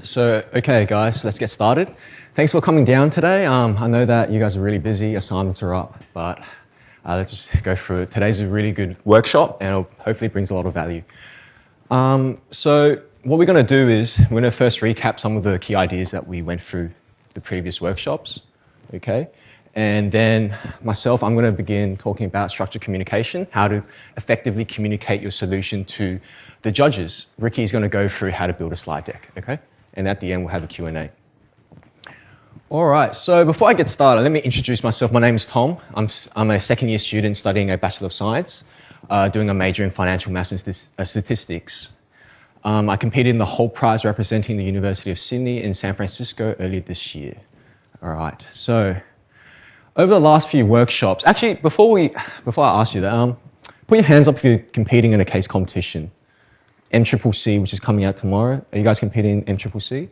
So, okay guys, let's get started. Thanks for coming down today. I know that you guys are really busy, assignments are up, but let's just go through it. Today's a really good workshop and it hopefully brings a lot of value. So what we're going to do is we're going to first recap some of the key ideas that we went through the previous workshops, okay? And then myself, I'm going to begin talking about structured communication, how to effectively communicate your solution to the judges. Ricky's going to go through how to build a slide deck, okay? And at the end, we'll have a Q&A. All right, so before I get started, let me introduce myself. My name is Tom. I'm a second-year student studying a Bachelor of Science, doing a major in financial maths and statistics. I competed in the Whole Prize representing the University of Sydney in San Francisco earlier this year. All right, so over the last few workshops, actually, before I ask you that, put your hands up if you're competing in a case competition. MCCC, which is coming out tomorrow. Are you guys competing in MCCC?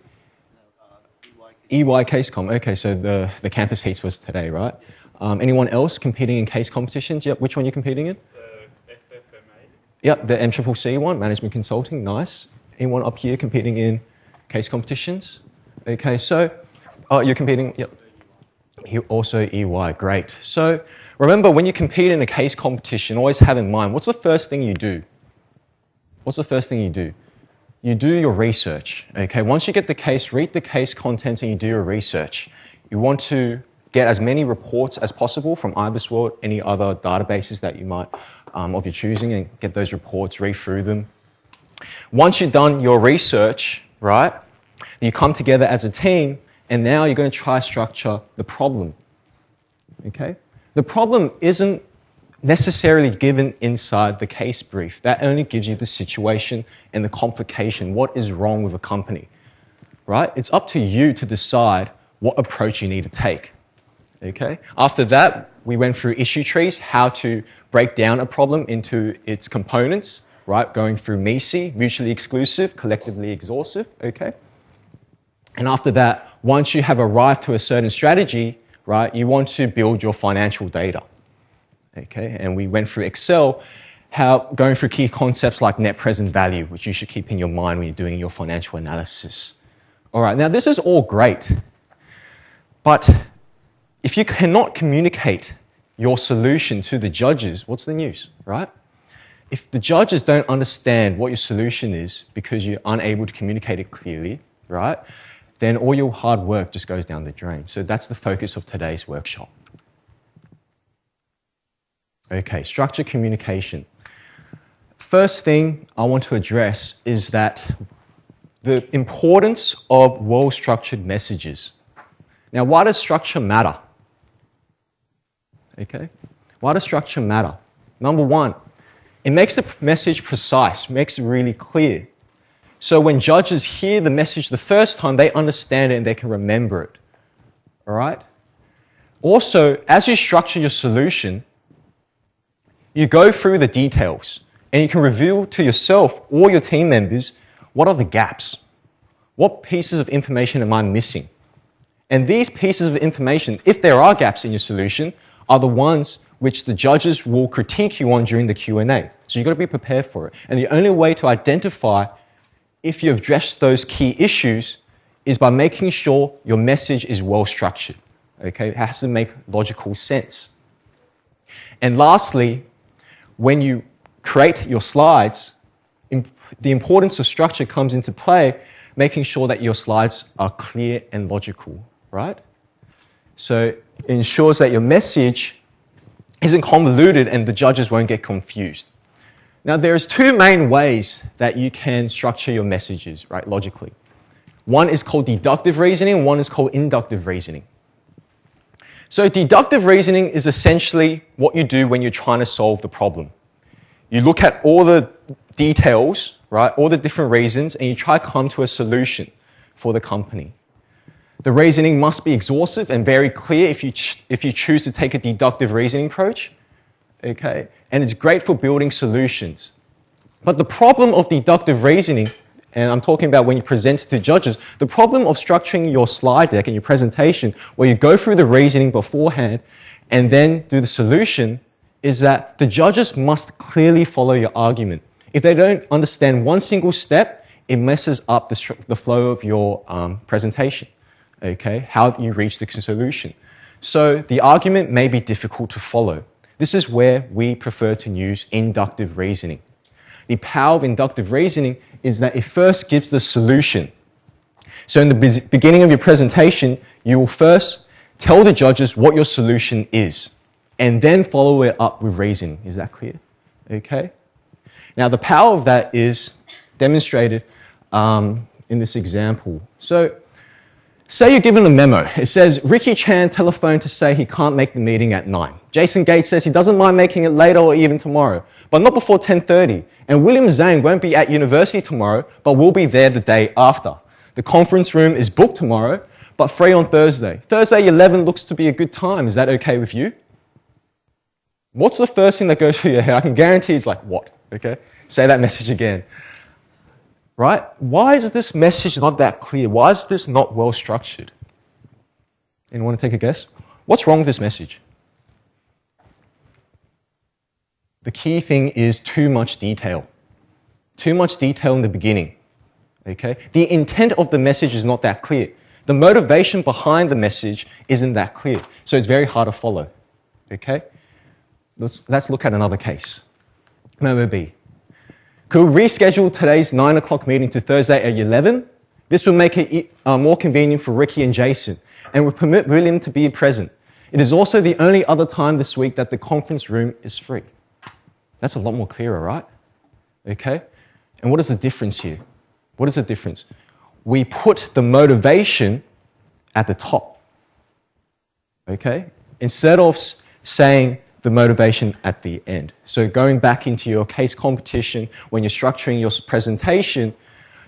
EY Case Com. Okay, so the campus heats was today, right? Anyone else competing in case competitions? Yep, which one are you competing in? The FFMA. Yep, the MCCC one, Management Consulting, nice. Anyone up here competing in case competitions? Okay, so, you're competing, yep. You also EY, great. So remember, when you compete in a case competition, always have in mind, what's the first thing you do? What's the first thing you do? You do your research, okay? Once you get the case, read the case contents and you do your research. You want to get as many reports as possible from IBISWorld, any other databases that you might, of your choosing, and get those reports, read through them. Once you've done your research, right, you come together as a team, and now you're going to try structure the problem, okay? The problem isn't necessarily given inside the case brief. That only gives you the situation and the complication, what is wrong with a company, right? It's up to you to decide what approach you need to take, okay? After that, we went through issue trees, how to break down a problem into its components, right? Going through MISI, mutually exclusive, collectively exhaustive, okay? And after that, once you have arrived to a certain strategy, right, you want to build your financial data. Okay, and we went through Excel, going through key concepts like net present value, which you should keep in your mind when you're doing your financial analysis. All right, now this is all great, but if you cannot communicate your solution to the judges, what's the news, right? If the judges don't understand what your solution is because you're unable to communicate it clearly, right, then all your hard work just goes down the drain. So that's the focus of today's workshop. Okay, structured communication. First thing I want to address is that the importance of well-structured messages. Now, why does structure matter? Okay, why does structure matter? Number one, it makes the message precise, makes it really clear. So when judges hear the message the first time, they understand it and they can remember it. All right? Also, as you structure your solution, you go through the details and you can reveal to yourself or your team members what are the gaps. What pieces of information am I missing? And these pieces of information, if there are gaps in your solution, are the ones which the judges will critique you on during the Q&A. So you've got to be prepared for it. And the only way to identify if you've addressed those key issues is by making sure your message is well structured. Okay? It has to make logical sense. And lastly, when you create your slides, the importance of structure comes into play, making sure that your slides are clear and logical, right? So it ensures that your message isn't convoluted and the judges won't get confused. Now, there's two main ways that you can structure your messages, right, logically. One is called deductive reasoning, one is called inductive reasoning. So deductive reasoning is essentially what you do when you're trying to solve the problem. You look at all the details, right, all the different reasons, and you try to come to a solution for the company. The reasoning must be exhaustive and very clear if you choose to take a deductive reasoning approach, okay? And it's great for building solutions. But the problem of deductive reasoning, and I'm talking about when you present it to judges, the problem of structuring your slide deck and your presentation where you go through the reasoning beforehand and then do the solution is that the judges must clearly follow your argument. If they don't understand one single step, it messes up the flow of your presentation, okay? How you reach the solution. So the argument may be difficult to follow. This is where we prefer to use inductive reasoning. The power of inductive reasoning is that it first gives the solution. So in the beginning of your presentation, you will first tell the judges what your solution is, and then follow it up with reasoning. Is that clear? Okay? Now, the power of that is demonstrated in this example. So, say you're given a memo. It says, Ricky Chan telephoned to say he can't make the meeting at 9. Jason Gates says he doesn't mind making it later or even tomorrow, but not before 10:30. And William Zhang won't be at university tomorrow, but will be there the day after. The conference room is booked tomorrow, but free on Thursday. Thursday 11 looks to be a good time. Is that okay with you? What's the first thing that goes through your head? I can guarantee it's like, what? Okay? Say that message again. Right? Why is this message not that clear? Why is this not well structured? Anyone want to take a guess? What's wrong with this message? The key thing is too much detail. Too much detail in the beginning. Okay? The intent of the message is not that clear. The motivation behind the message isn't that clear. So it's very hard to follow. Okay? Let's look at another case. Memo B. Could we reschedule today's 9 o'clock meeting to Thursday at 11? This will make it more convenient for Ricky and Jason and will permit William to be present. It is also the only other time this week that the conference room is free. That's a lot more clearer, right? Okay? And what is the difference here? What is the difference? We put the motivation at the top. Okay? Instead of saying the motivation at the end. So going back into your case competition, when you're structuring your presentation,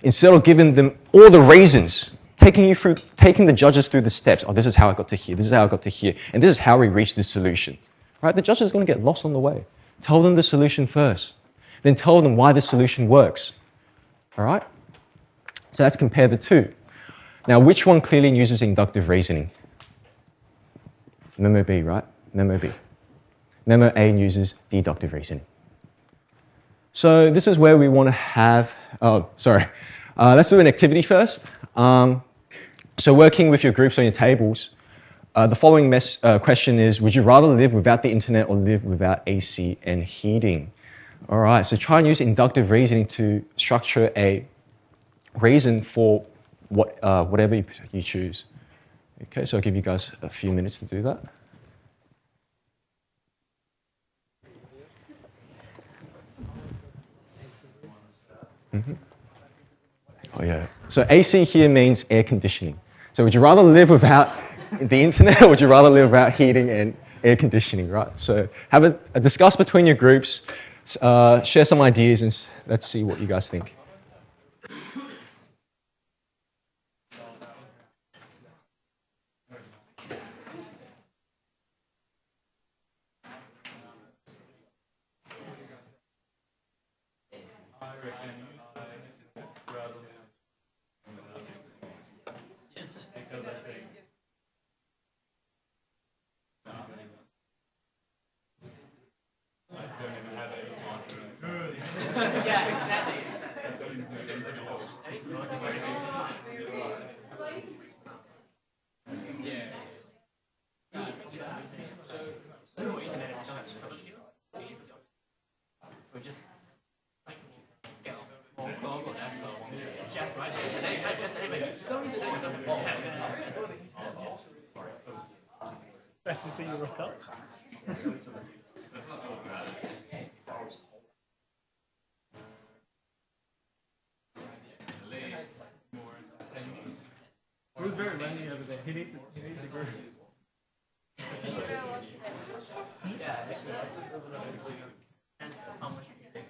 instead of giving them all the reasons, taking the judges through the steps, oh, this is how I got to here, this is how I got to here, and this is how we reached this solution. Right? The judge is going to get lost on the way. Tell them the solution first. Then tell them why the solution works. All right? So let's compare the two. Now, which one clearly uses inductive reasoning? Memo B, right? Memo B. Memo A uses deductive reasoning. So this is where we want to have, let's do an activity first. So working with your groups on your tables, the following question is, would you rather live without the internet or live without AC and heating? All right, so try and use inductive reasoning to structure a reason for whatever you choose. Okay, so I'll give you guys a few minutes to do that. Mm-hmm. Oh yeah. So AC here means air conditioning. So would you rather live without the internet or would you rather live without heating and air conditioning, right? So have a discuss between your groups, share some ideas, and let's see what you guys think. Best to see you rock up. It was very rainy over there. He needs a group. Yeah, how much you think?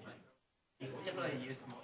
Definitely use more.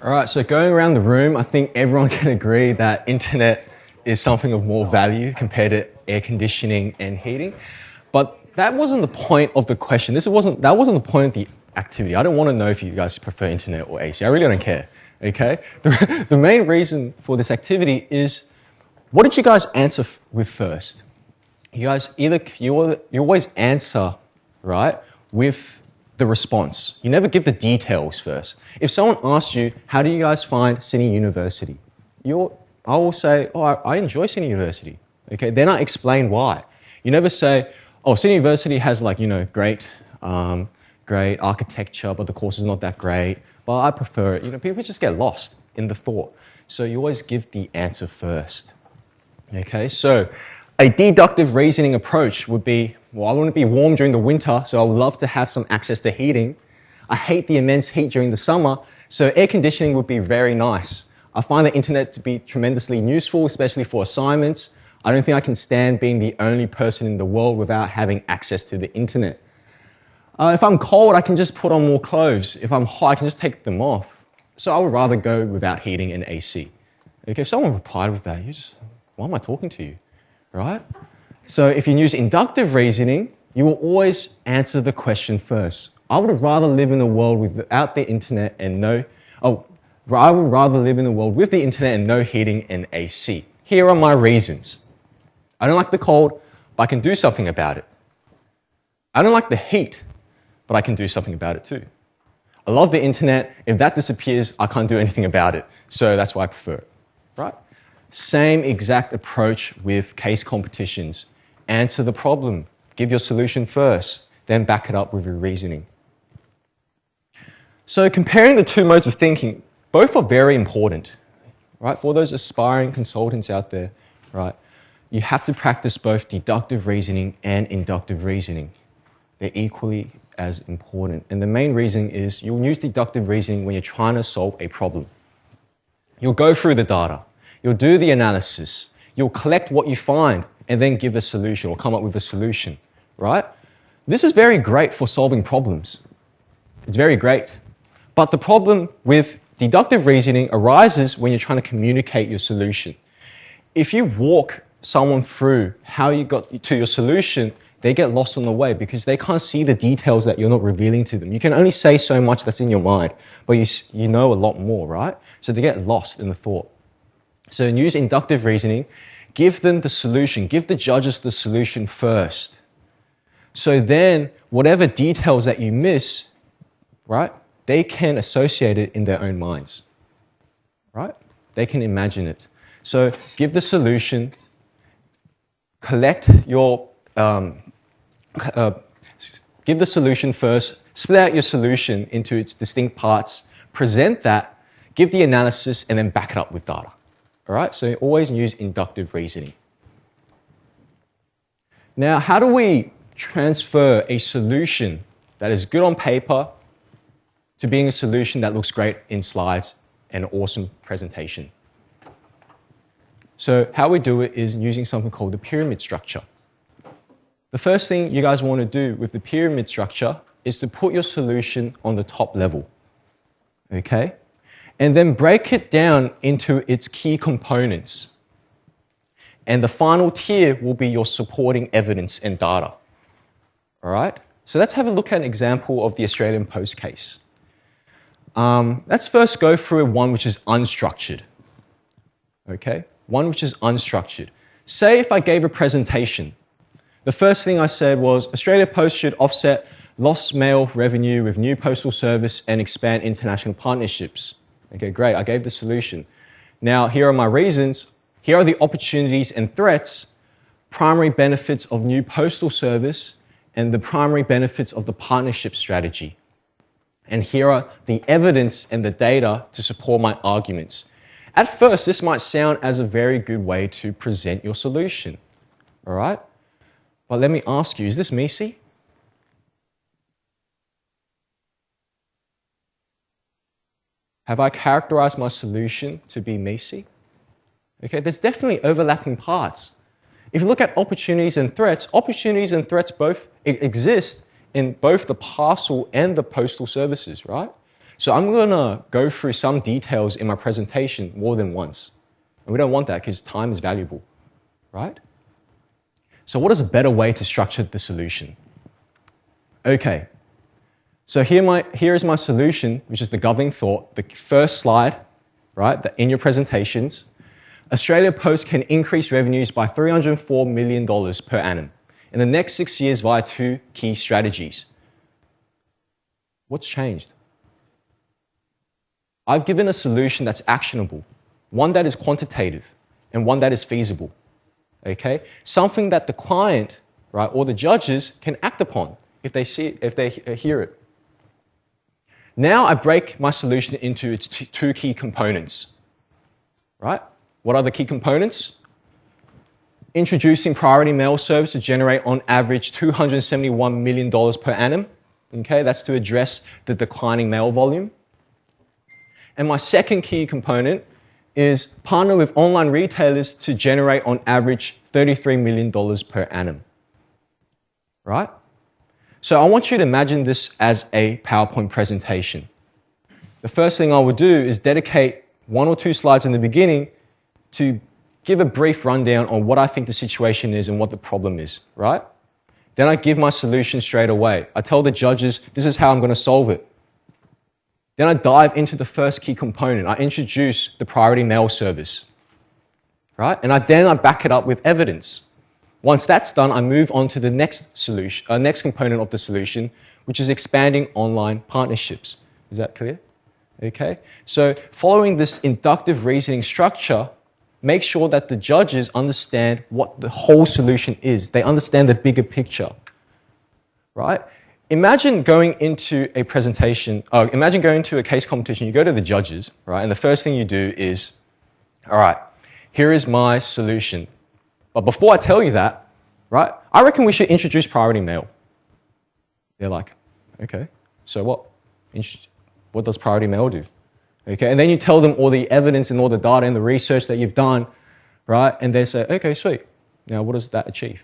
All right, so going around the room, I think everyone can agree that internet is something of more value compared to air conditioning and heating. But that wasn't the point of the question. That wasn't the point of the activity. I don't want to know if you guys prefer internet or AC. I really don't care, okay? The main reason for this activity is, what did you guys answer with first? You guys you always answer, right, with the response. You never give the details first. If someone asks you, how do you guys find Sydney University? I will say, oh, I enjoy Sydney University. Okay, then I explain why. You never say, oh, Sydney University has great architecture, but the course is not that great, but I prefer it. People just get lost in the thought. So you always give the answer first. Okay, so a deductive reasoning approach would be, well, I want to be warm during the winter, so I would love to have some access to heating. I hate the immense heat during the summer, so air conditioning would be very nice. I find the internet to be tremendously useful, especially for assignments. I don't think I can stand being the only person in the world without having access to the internet. If I'm cold, I can just put on more clothes. If I'm hot, I can just take them off. So I would rather go without heating and AC. Okay, if someone replied with that, why am I talking to you, right? So if you use inductive reasoning, you will always answer the question first. I would rather live in a world without the internet and I would rather live in a world with the internet and no heating and AC. Here are my reasons. I don't like the cold, but I can do something about it. I don't like the heat, but I can do something about it too. I love the internet. If that disappears, I can't do anything about it. So that's why I prefer it, right? Same exact approach with case competitions. Answer the problem. Give your solution first, then back it up with your reasoning. So comparing the two modes of thinking, both are very important, right? For those aspiring consultants out there, right? You have to practice both deductive reasoning and inductive reasoning. They're equally as important. And the main reason is you'll use deductive reasoning when you're trying to solve a problem. You'll go through the data. You'll do the analysis. You'll collect what you find and then give a solution or come up with a solution, right? This is very great for solving problems. It's very great. But the problem with deductive reasoning arises when you're trying to communicate your solution. If you walk someone through how you got to your solution, they get lost on the way because they can't see the details that you're not revealing to them. You can only say so much that's in your mind, but you know a lot more, right? So they get lost in the thought. So use inductive reasoning, give them the solution, give the judges the solution first. So then whatever details that you miss, right, they can associate it in their own minds, right? They can imagine it. So give the solution, collect your give the solution first, split out your solution into its distinct parts, present that, give the analysis, and then back it up with data. All right, so always use inductive reasoning. Now, how do we transfer a solution that is good on paper to being a solution that looks great in slides and an awesome presentation? So how we do it is using something called the pyramid structure. The first thing you guys want to do with the pyramid structure is to put your solution on the top level, okay? And then break it down into its key components. And the final tier will be your supporting evidence and data. All right? So let's have a look at an example of the Australian Post case. Let's first go through one which is unstructured. Okay? One which is unstructured. Say if I gave a presentation, the first thing I said was Australia Post should offset lost mail revenue with new postal service and expand international partnerships. Okay, great, I gave the solution. Now, here are my reasons. Here are the opportunities and threats, primary benefits of new postal service, and the primary benefits of the partnership strategy. And here are the evidence and the data to support my arguments. At first, this might sound as a very good way to present your solution, all right? But let me ask you, is this messy? Have I characterized my solution to be messy? Okay, there's definitely overlapping parts. If you look at opportunities and threats both exist in both the parcel and the postal services, right? So I'm going to go through some details in my presentation more than once. And we don't want that because time is valuable, right? So what is a better way to structure the solution? Okay, so here is my solution, which is the governing thought, the first slide, right, in your presentations. Australia Post can increase revenues by $304 million per annum in the next 6 years via 2 key strategies. What's changed? I've given a solution that's actionable, one that is quantitative, and one that is feasible. Okay? Something that the client, right, or the judges can act upon if they see it, if they hear it. Now I break my solution into its 2 key components, right? What are the key components? Introducing priority mail service to generate on average $271 million per annum. Okay, that's to address the declining mail volume. And my second key component is partner with online retailers to generate on average $33 million per annum. Right? So I want you to imagine this as a PowerPoint presentation. The first thing I would do is dedicate 1 or 2 slides in the beginning to give a brief rundown on what I think the situation is and what the problem is, right? Then I give my solution straight away. I tell the judges, this is how I'm going to solve it. Then I dive into the first key component. I introduce the priority mail service, right? And then I back it up with evidence. Once that's done, I move on to the next component of the solution, which is expanding online partnerships. Is that clear? Okay. So following this inductive reasoning structure, make sure that the judges understand what the whole solution is. They understand the bigger picture, right? Imagine going into a presentation, imagine going to a case competition, you go to the judges, right? And the first thing you do is, all right, here is my solution. But before I tell you that, right, I reckon we should introduce priority mail. They're like, okay, so what? What does priority mail do? Okay, and then you tell them all the evidence and all the data and the research that you've done, right? And they say, okay, sweet. Now, what does that achieve?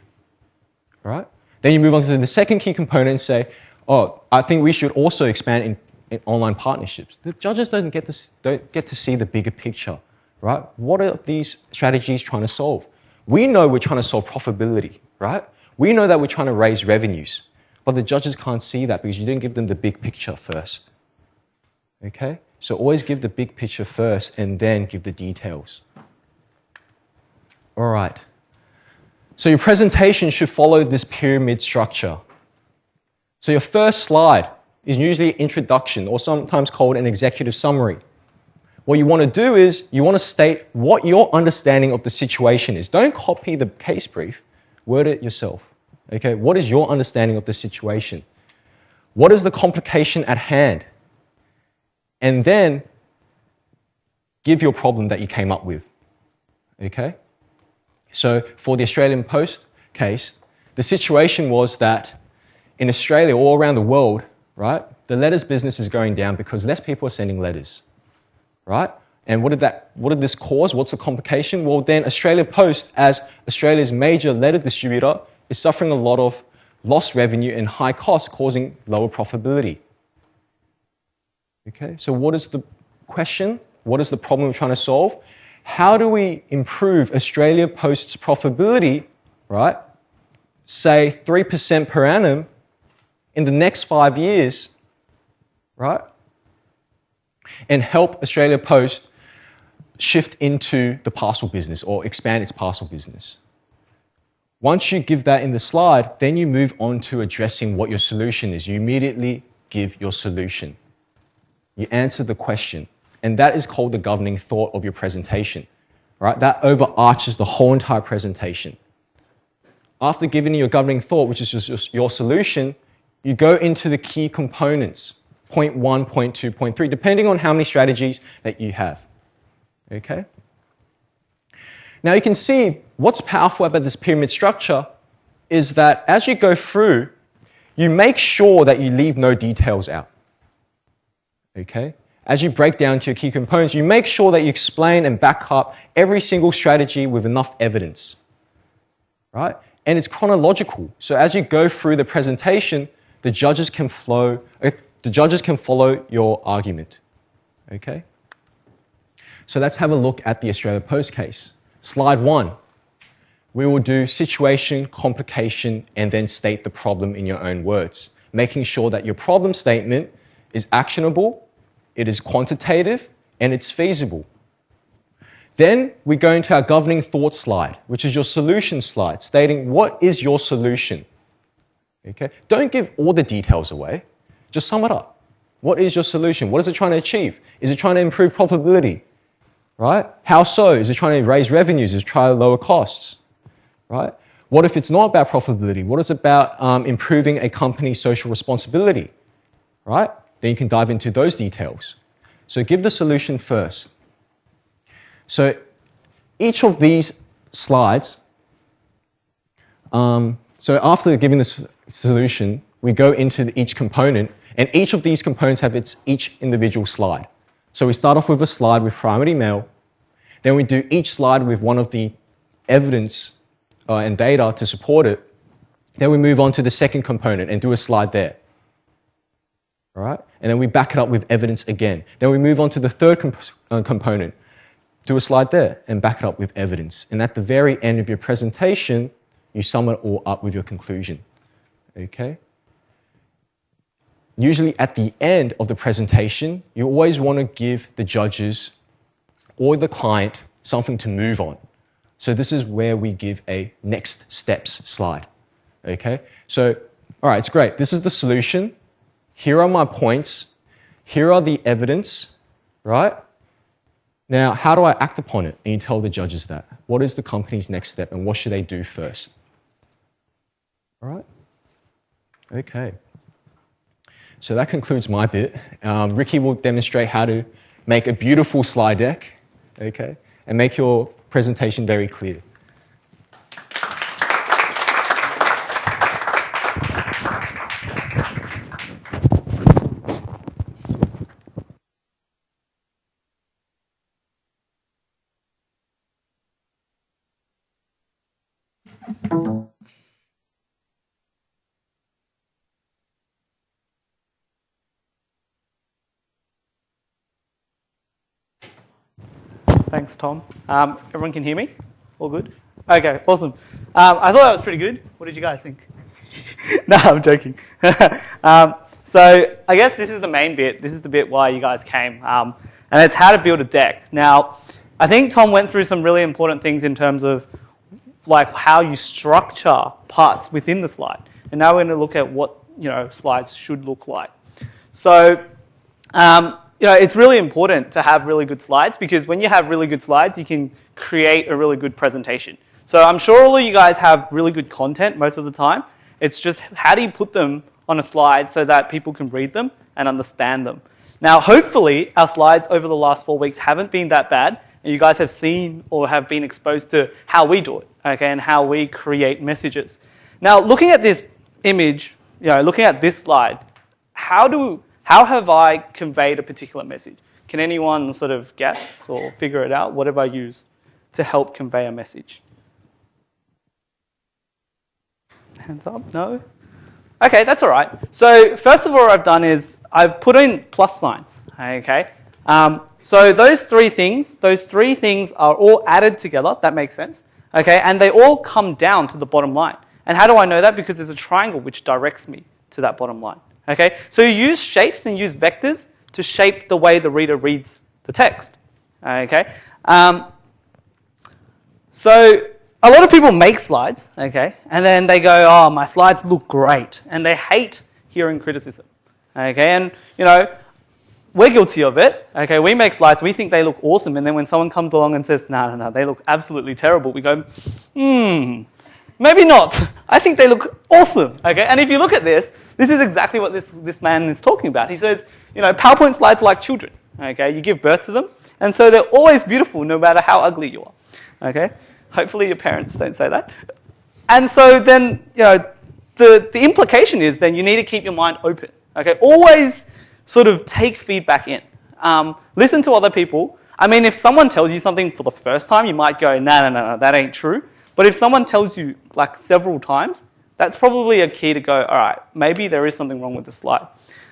All right? Then you move on to the second key component and say, oh, I think we should also expand in online partnerships. The judges don't get to see the bigger picture, right? What are these strategies trying to solve? We know we're trying to solve profitability, right? We know that we're trying to raise revenues, but the judges can't see that because you didn't give them the big picture first. Okay? So always give the big picture first and then give the details. All right. So your presentation should follow this pyramid structure. So your first slide is usually an introduction or sometimes called an executive summary. What you want to do is you want to state what your understanding of the situation is. Don't copy the case brief, word it yourself. Okay, what is your understanding of the situation? What is the complication at hand? And then give your problem that you came up with. Okay? So for the Australian Post case, the situation was that in Australia, all around the world, right, the letters business is going down because less people are sending letters, right? And what did this cause? What's the complication? Well, then Australia Post, as Australia's major letter distributor, is suffering a lot of lost revenue and high costs, causing lower profitability. Okay, so what is the question? What is the problem we're trying to solve? How do we improve Australia Post's profitability, right? Say 3% per annum in the next 5 years, right? And help Australia Post shift into the parcel business or expand its parcel business. Once you give that in the slide, then you move on to addressing what your solution is. You immediately give your solution. You answer the question. And that is called the governing thought of your presentation, right? That overarches the whole entire presentation. After giving your governing thought, which is just your solution, you go into the key components, point 1, point 2, point 3, depending on how many strategies that you have. Okay? Now you can see what's powerful about this pyramid structure is that as you go through, you make sure that you leave no details out. Okay? As you break down to your key components, you make sure that you explain and back up every single strategy with enough evidence. Right? And it's chronological. So as you go through the presentation, the judges can follow your argument. Okay? So let's have a look at the Australia Post case. Slide 1. We will do situation, complication, and then state the problem in your own words, making sure that your problem statement is actionable, it is quantitative, and it's feasible. Then we go into our governing thought slide, which is your solution slide, stating what is your solution. Okay? Don't give all the details away. Just sum it up. What is your solution? What is it trying to achieve? Is it trying to improve profitability? Right? How so? Is it trying to raise revenues? Is it trying to lower costs? Right? What if it's not about profitability? What is it about improving a company's social responsibility? Right? Then you can dive into those details. So give the solution first. So each of these slides, so after giving the solution, we go into each component, and each of these components have each individual slide. So we start off with a slide with primary mail, then we do each slide with one of the evidence and data to support it, then we move on to the second component and do a slide there. All right? And then we back it up with evidence again. Then we move on to the third component, do a slide there and back it up with evidence. And at the very end of your presentation, you sum it all up with your conclusion. Okay? Usually at the end of the presentation, you always want to give the judges or the client something to move on. So this is where we give a next steps slide. Okay? So, all right, it's great. This is the solution. Here are my points. Here are the evidence, right? Now, how do I act upon it? And you tell the judges that. What is the company's next step and what should they do first? All right? Okay. So that concludes my bit. Ricky will demonstrate how to make a beautiful slide deck, okay, and make your presentation very clear. Thanks, Tom. Everyone can hear me? All good? Okay, awesome. I thought that was pretty good. What did you guys think? No, I'm joking. So I guess this is the main bit. This is the bit why you guys came. And it's how to build a deck. Now, I think Tom went through some really important things in terms of like how you structure parts within the slide. And now we're going to look at what slides should look like. So it's really important to have really good slides because when you have really good slides, you can create a really good presentation. So I'm sure all of you guys have really good content most of the time, It's just how do you put them on a slide so that people can read them and understand them. Now, hopefully, our slides over the last 4 weeks haven't been that bad, and you guys have seen or have been exposed to how we do it, okay, and how we create messages. Now, looking at this image, looking at this slide, how have I conveyed a particular message? Can anyone sort of guess or figure it out? What have I used to help convey a message? Hands up, no? Okay, that's all right. So first of all, what I've done is I've put in plus signs, okay? So those three things are all added together, that makes sense, okay? And they all come down to the bottom line. And how do I know that? Because there's a triangle which directs me to that bottom line, okay? So you use shapes and use vectors to shape the way the reader reads the text, okay? So a lot of people make slides, okay, and then they go, oh, my slides look great, and they hate hearing criticism, okay, and, we're guilty of it, okay, we make slides, we think they look awesome, and then when someone comes along and says, no, they look absolutely terrible, we go, maybe not, I think they look awesome, okay, and if you look at this is exactly what this man is talking about. He says, PowerPoint slides are like children, okay, you give birth to them, and so they're always beautiful no matter how ugly you are, okay. Hopefully your parents don't say that. And so then, the implication is then you need to keep your mind open. Okay, always sort of take feedback in. Listen to other people. I mean, if someone tells you something for the first time, you might go, no, that ain't true. But if someone tells you like several times, that's probably a key to go, all right, maybe there is something wrong with the slide.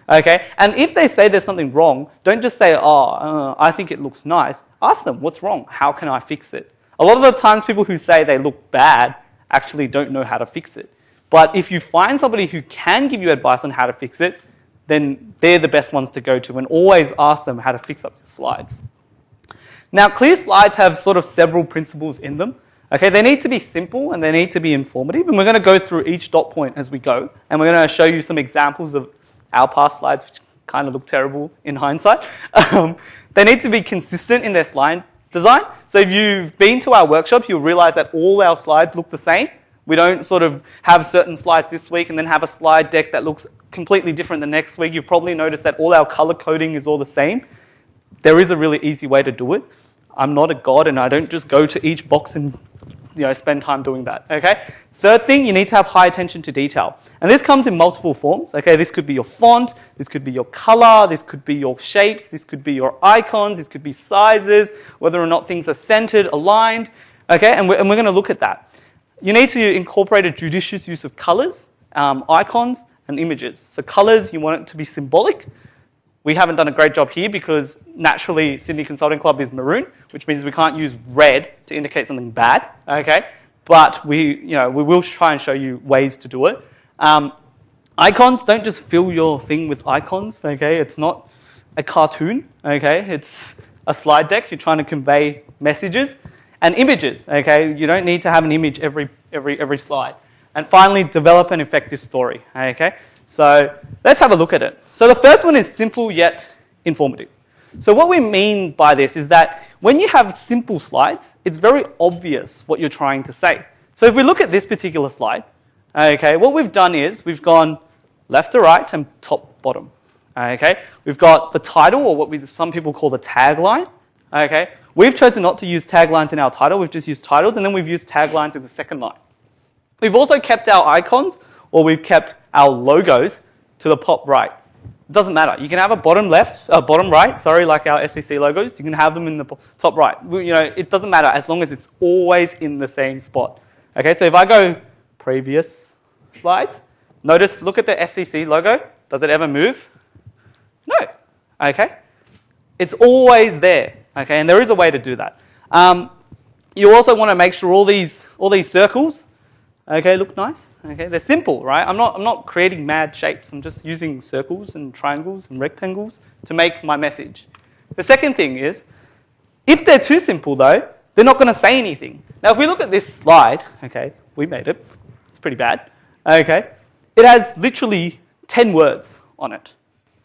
Okay, and if they say there's something wrong, don't just say, I think it looks nice. Ask them, what's wrong? How can I fix it? A lot of the times people who say they look bad actually don't know how to fix it. But if you find somebody who can give you advice on how to fix it, then they're the best ones to go to, and always ask them how to fix up your slides. Now, clear slides have sort of several principles in them. Okay, they need to be simple and they need to be informative, and we're going to go through each dot point as we go, and we're going to show you some examples of our past slides, which kind of look terrible in hindsight. They need to be consistent in their slide design. So if you've been to our workshops, you'll realize that all our slides look the same. We don't sort of have certain slides this week and then have a slide deck that looks completely different the next week. You've probably noticed that all our color coding is all the same. There is a really easy way to do it. I'm not a god and I don't just go to each box and spend time doing that, okay? Third thing, you need to have high attention to detail. And this comes in multiple forms, okay? This could be your font, this could be your color, this could be your shapes, this could be your icons, this could be sizes, whether or not things are centered, aligned, okay? And we're going to look at that. You need to incorporate a judicious use of colors, icons, and images. So colors, you want it to be symbolic. We haven't done a great job here because naturally Sydney Consulting Club is maroon, which means we can't use red to indicate something bad, okay? But we will try and show you ways to do it. Icons, don't just fill your thing with icons, okay? It's not a cartoon, okay? It's a slide deck. You're trying to convey messages. And images, okay? You don't need to have an image every slide. And finally, develop an effective story, okay? So let's have a look at it. So the first one is simple yet informative. So what we mean by this is that when you have simple slides, it's very obvious what you're trying to say. So if we look at this particular slide, okay, what we've done is we've gone left to right and top bottom. Okay, we've got the title, or what some people call the tagline. Okay, we've chosen not to use taglines in our title. We've just used titles, and then we've used taglines in the second line. We've also kept our icons, or we've kept our logos to the top right. It doesn't matter. You can have a bottom right, like our SCC logos. You can have them in the top right. It doesn't matter as long as it's always in the same spot. Okay, so if I go previous slides, look at the SCC logo. Does it ever move? No. Okay, it's always there. Okay, and there is a way to do that. You also want to make sure all these circles, okay, look nice. Okay, they're simple, right? I'm not creating mad shapes. I'm just using circles and triangles and rectangles to make my message. The second thing is, if they're too simple though, they're not going to say anything. Now, if we look at this slide, okay, we made it. It's pretty bad. Okay, it has literally 10 words on it.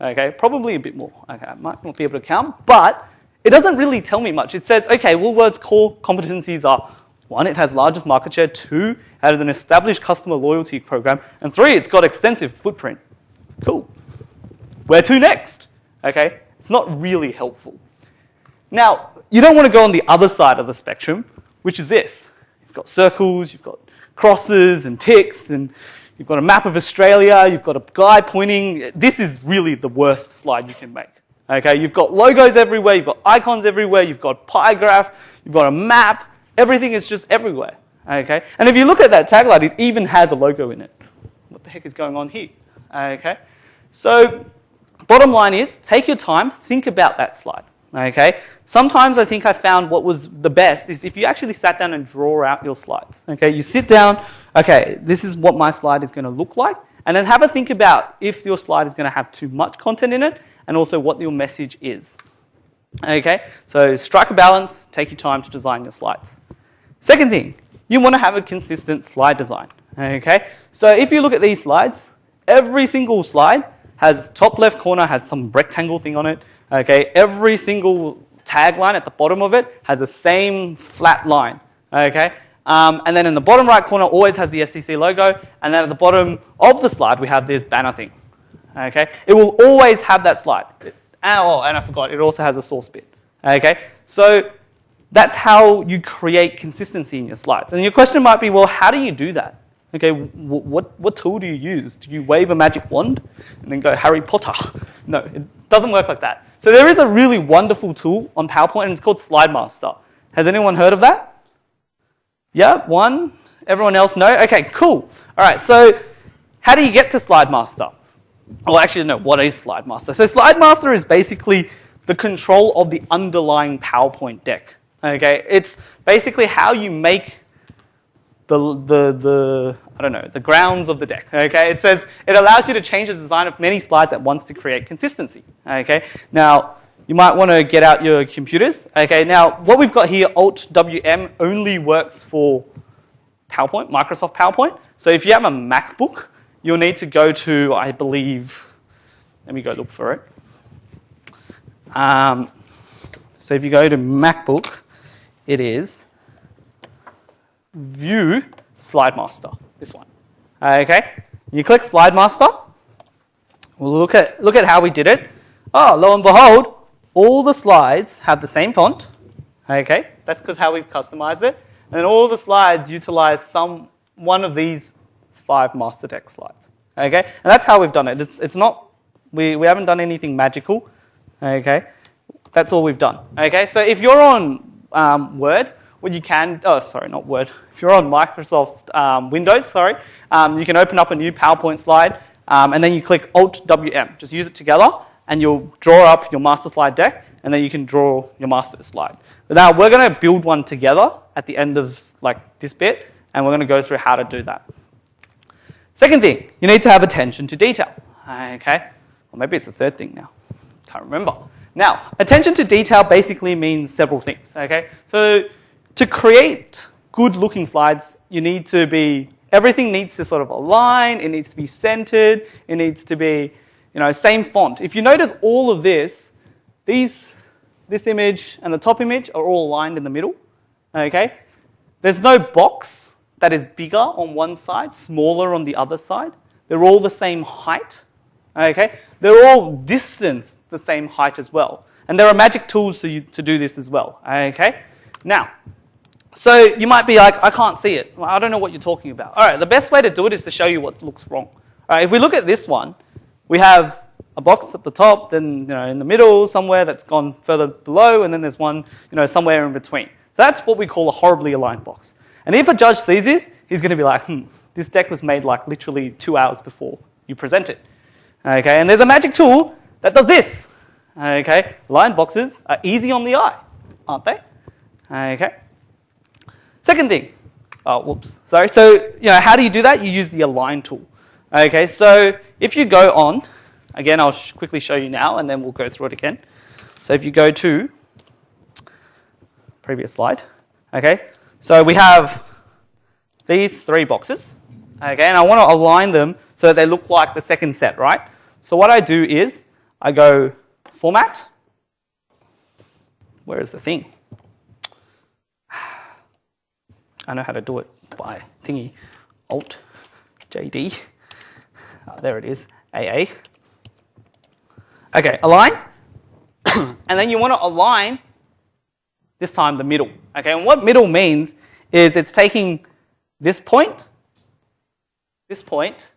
Okay, probably a bit more. Okay, I might not be able to count, but it doesn't really tell me much. It says, okay, Woolworth's core competencies are 1, it has largest market share. 2, it has an established customer loyalty program. And 3, it's got extensive footprint. Cool. Where to next? Okay, it's not really helpful. Now, you don't want to go on the other side of the spectrum, which is this. You've got circles, you've got crosses and ticks, and you've got a map of Australia, you've got a guy pointing. This is really the worst slide you can make. Okay, you've got logos everywhere, you've got icons everywhere, you've got pie graph, you've got a map, everything is just everywhere. Okay, and if you look at that tagline, it even has a logo in it. What the heck is going on here? Okay, so bottom line is, take your time, think about that slide. Okay, sometimes I think I found what was the best is if you actually sat down and draw out your slides. Okay, you sit down, okay, this is what my slide is going to look like, and then have a think about if your slide is going to have too much content in it, and also what your message is. Okay, so strike a balance, take your time to design your slides. Second thing, you want to have a consistent slide design. Okay, so if you look at these slides, every single slide has top left corner has some rectangle thing on it. Okay, every single tagline at the bottom of it has the same flat line. Okay, and then in the bottom right corner always has the SCC logo, and then at the bottom of the slide we have this banner thing. Okay, it will always have that slide. Oh, and I forgot, it also has a source bit. Okay, so that's how you create consistency in your slides. And your question might be, well, how do you do that? Okay, what tool do you use? Do you wave a magic wand and then go Harry Potter? No, it doesn't work like that. So there is a really wonderful tool on PowerPoint, and it's called Slide Master. Has anyone heard of that? Yeah, one? Everyone else no? Okay, cool. All right, so how do you get to Slide Master? Well, actually, no, what is Slide Master? So Slide Master is basically the control of the underlying PowerPoint deck. Okay, it's basically how you make the grounds of the deck. Okay, it says it allows you to change the design of many slides at once to create consistency. Okay, now you might want to get out your computers. Okay, now what we've got here, Alt-WM, only works for PowerPoint, Microsoft PowerPoint. So if you have a MacBook, you'll need to go to, I believe, let me go look for it. So if you go to MacBook, it is View Slide Master, this one. Okay, you click Slide Master. We'll look at how we did it. Oh, lo and behold, all the slides have the same font. Okay, that's because how we've customized it. And all the slides utilize one of these 5 master deck slides. Okay, and that's how we've done it. It's not, we haven't done anything magical. Okay, that's all we've done. Okay, so if you're on Word, what you can, not Word. If you're on Microsoft Windows, you can open up a new PowerPoint slide, and then you click Alt-WM. Just use it together, and you'll draw up your master slide deck, and then you can draw your master slide. But now we're going to build one together at the end of this bit, and we're going to go through how to do that. Second thing, you need to have attention to detail. Okay, or maybe it's the third thing now. Can't remember. Now, attention to detail basically means several things. Okay, so to create good-looking slides, everything needs to sort of align. It needs to be centered. It needs to be, same font. If you notice all of this, this image and the top image are all aligned in the middle. Okay, there's no box that is bigger on one side, smaller on the other side. They're all the same height. Okay, they're all distanced the same height as well. And there are magic tools to do this as well. Okay, now, so you might be like, I can't see it. Well, I don't know what you're talking about. All right, the best way to do it is to show you what looks wrong. All right, if we look at this one, we have a box at the top, then in the middle somewhere that's gone further below, and then there's one somewhere in between. That's what we call a horribly aligned box. And if a judge sees this, he's going to be like, this deck was made literally 2 hours before you present it. Okay, and there's a magic tool that does this. Okay, aligned boxes are easy on the eye, aren't they? Okay. Second thing, sorry. So, how do you do that? You use the align tool. Okay, so if you go on, again, I'll quickly show you now, and then we'll go through it again. So if you go to previous slide, okay, so we have these 3 boxes, okay, and I want to align them so that they look like the second set, right? So what I do is I go Format. Where is the thing? I know how to do it by thingy, Alt, JD. There it is, AA. Okay, align. And then you want to align, this time, the middle. Okay, and what middle means is it's taking this point, this point,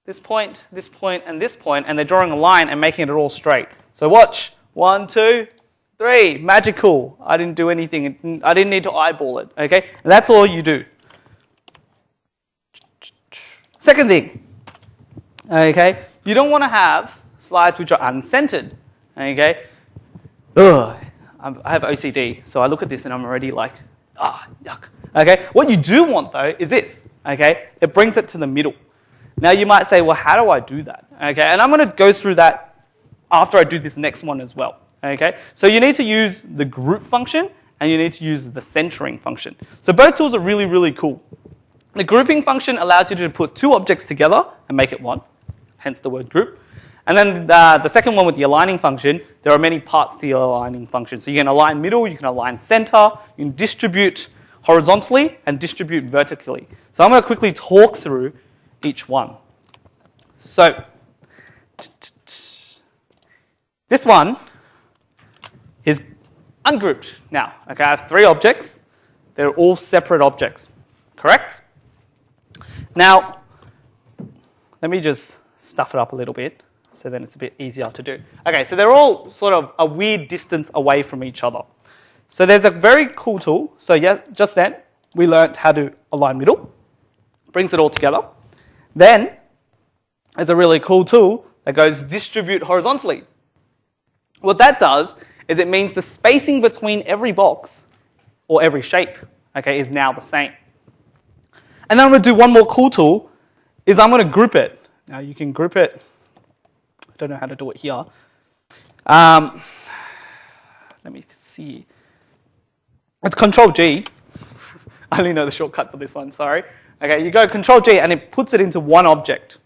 this point, this point, and this point, and they're drawing a line and making it all straight. So watch. 1, 2, 3. Magical. I didn't do anything. I didn't need to eyeball it. Okay? And that's all you do. Second thing. Okay? You don't want to have slides which are uncentered. Okay? Ugh. I have OCD, so I look at this and I'm already like, yuck. Okay? What you do want, though, is this. Okay? It brings it to the middle. Now you might say, well, how do I do that? Okay, and I'm going to go through that after I do this next one as well. Okay, so you need to use the group function and you need to use the centering function. So both tools are really, really cool. The grouping function allows you to put two objects together and make it one, hence the word group. And then the second one with the aligning function, there are many parts to the aligning function. So you can align middle, you can align center, you can distribute horizontally and distribute vertically. So I'm going to quickly talk through each one. So this one is ungrouped now. Okay, I have 3 objects. They're all separate objects, correct? Now, let me just stuff it up a little bit so then it's a bit easier to do. Okay, so they're all sort of a weird distance away from each other. So there's a very cool tool. So yeah, just then we learned how to align middle. Brings it all together. Then there's a really cool tool that goes distribute horizontally. What that does is it means the spacing between every box or every shape, okay, is now the same. And then I'm going to do one more cool tool, is I'm going to group it. Now you can group it, I don't know how to do it here. Let me see. It's Control G. I only know the shortcut for this one, sorry. Okay, you go Control G and it puts it into one object.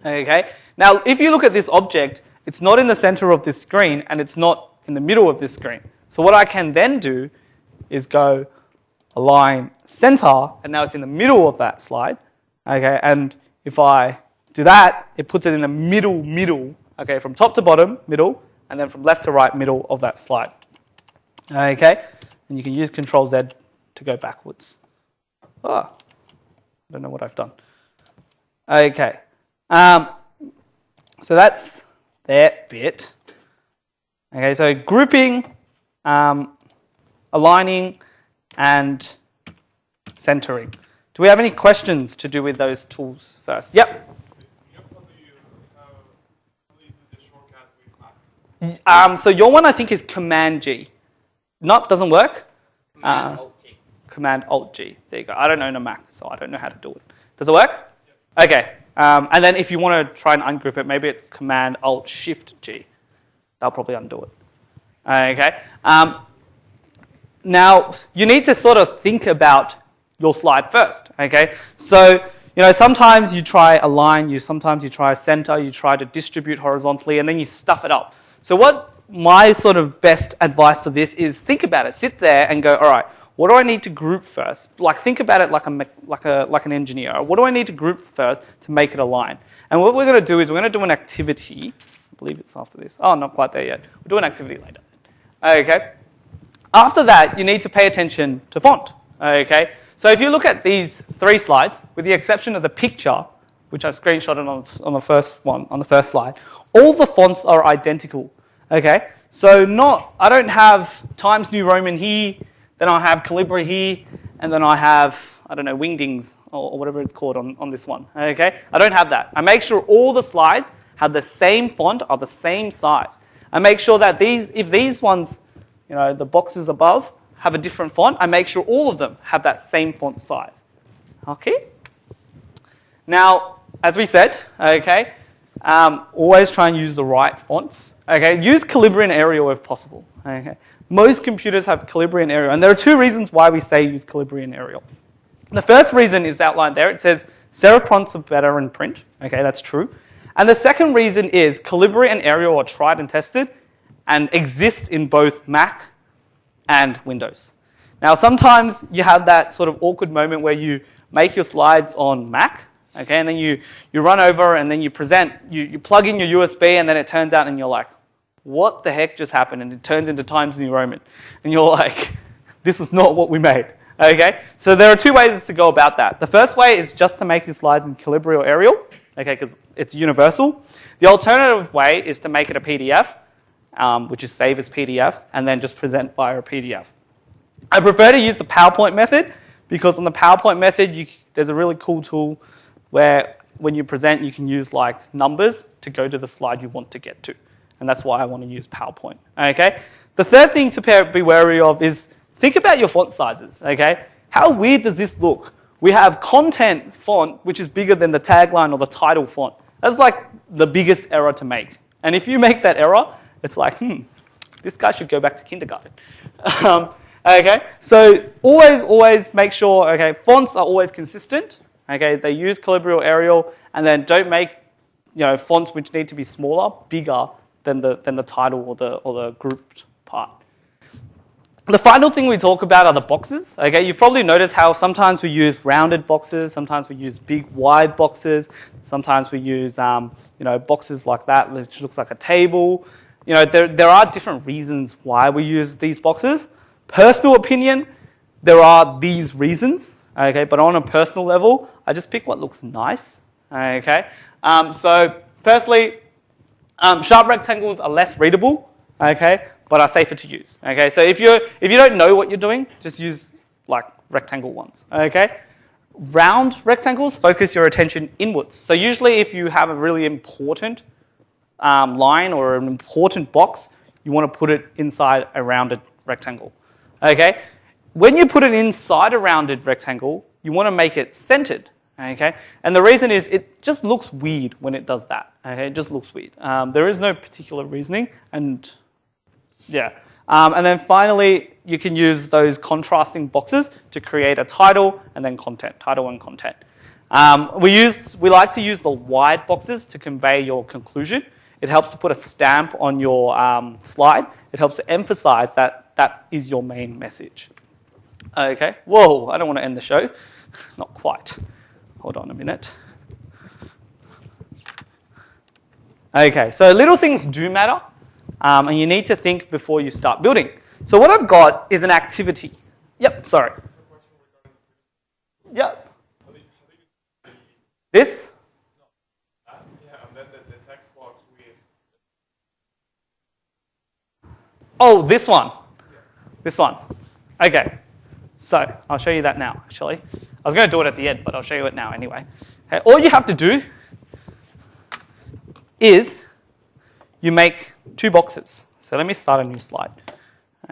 Okay, now if you look at this object, it's not in the center of this screen and it's not in the middle of this screen. So what I can then do is go align center, and now it's in the middle of that slide. Okay, and if I do that, it puts it in the middle, okay, from top to bottom, middle, and then from left to right, middle of that slide. Okay, and you can use Control Z to go backwards. I don't know what I've done. Okay, so that's that bit. Okay, so grouping, aligning, and centering. Do we have any questions to do with those tools first? Yep. So your one I think is Command G. Nope, doesn't work. Command Alt G. There you go. I don't own a Mac, so I don't know how to do it. Does it work? Yep. Okay. And then if you want to try and ungroup it, maybe it's Command Alt Shift G. That'll probably undo it. Okay. Now you need to sort of think about your slide first. Okay. So sometimes you try align, sometimes you try center, you try to distribute horizontally, and then you stuff it up. So what my sort of best advice for this is think about it. Sit there and go, all right, what do I need to group first? Like think about it like an engineer. What do I need to group first to make it align? And what we're going to do is we're going to do an activity. I believe it's after this. Oh, not quite there yet. We'll do an activity later. Okay. After that, you need to pay attention to font. Okay. So if you look at these 3 slides, with the exception of the picture, which I've screenshotted on the first one, on the first slide, all the fonts are identical. Okay. So I don't have Times New Roman here, then I have Calibri here, and then I have, I don't know, Wingdings or whatever it's called on this one. Okay. I don't have that. I make sure all the slides have the same font, are the same size. I make sure that if these ones, the boxes above, have a different font, I make sure all of them have that same font size. Okay? Now, as we said, okay, always try and use the right fonts. Okay? Use Calibri and Arial if possible. Okay? Most computers have Calibri and Arial, and there are 2 reasons why we say use Calibri and Arial. The first reason is outlined there. It says serif prompts are better in print. Okay, that's true. And the second reason is Calibri and Arial are tried and tested and exist in both Mac and Windows. Now, sometimes you have that sort of awkward moment where you make your slides on Mac, okay, and then you run over and then you present, you plug in your USB and then it turns out and you're like, what the heck just happened? And it turns into Times New Roman. And you're like, this was not what we made, okay? So there are two ways to go about that. The first way is just to make your slides in Calibri or Arial, okay, because it's universal. The alternative way is to make it a PDF, which is save as PDF, and then just present via a PDF. I prefer to use the PowerPoint method because on the PowerPoint method, there's a really cool tool where when you present, you can use like numbers to go to the slide you want to get to. And that's why I want to use PowerPoint, okay? The third thing to be wary of is think about your font sizes, okay? How weird does this look? We have content font, which is bigger than the tagline or the title font. That's like the biggest error to make. And if you make that error, it's like, this guy should go back to kindergarten. Okay, so always make sure, okay, fonts are always consistent. Okay, they use Calibri or Arial, and then don't make, fonts which need to be smaller, bigger than the title or the grouped part. The final thing we talk about are the boxes. Okay, you've probably noticed how sometimes we use rounded boxes, sometimes we use big wide boxes, sometimes we use boxes like that, which looks like a table. There are different reasons why we use these boxes. Personal opinion, there are these reasons. Okay, but on a personal level, I just pick what looks nice. Okay, so firstly, sharp rectangles are less readable. Okay, but are safer to use. Okay, so if you don't know what you're doing, just use like rectangle ones. Okay, round rectangles focus your attention inwards. So usually, if you have a really important line or an important box, you want to put it inside a rounded rectangle. Okay. When you put it inside a rounded rectangle, you want to make it centered, okay? And the reason is it just looks weird when it does that, okay? It just looks weird. There is no particular reasoning, and yeah. And then finally, you can use those contrasting boxes to create a title and then content, title and content. We like to use the wide boxes to convey your conclusion. It helps to put a stamp on your slide. It helps to emphasize that that is your main message. Okay, whoa, I don't want to end the show. Not quite. Hold on a minute. Okay, so little things do matter, and you need to think before you start building. So what I've got is an activity. Yep, sorry. Yep. This? Yeah, and then the text box with... Oh, this one. This one. Okay. So I'll show you that now, actually. I was going to do it at the end, but I'll show you it now anyway. Okay, all you have to do is you make two boxes. So let me start a new slide.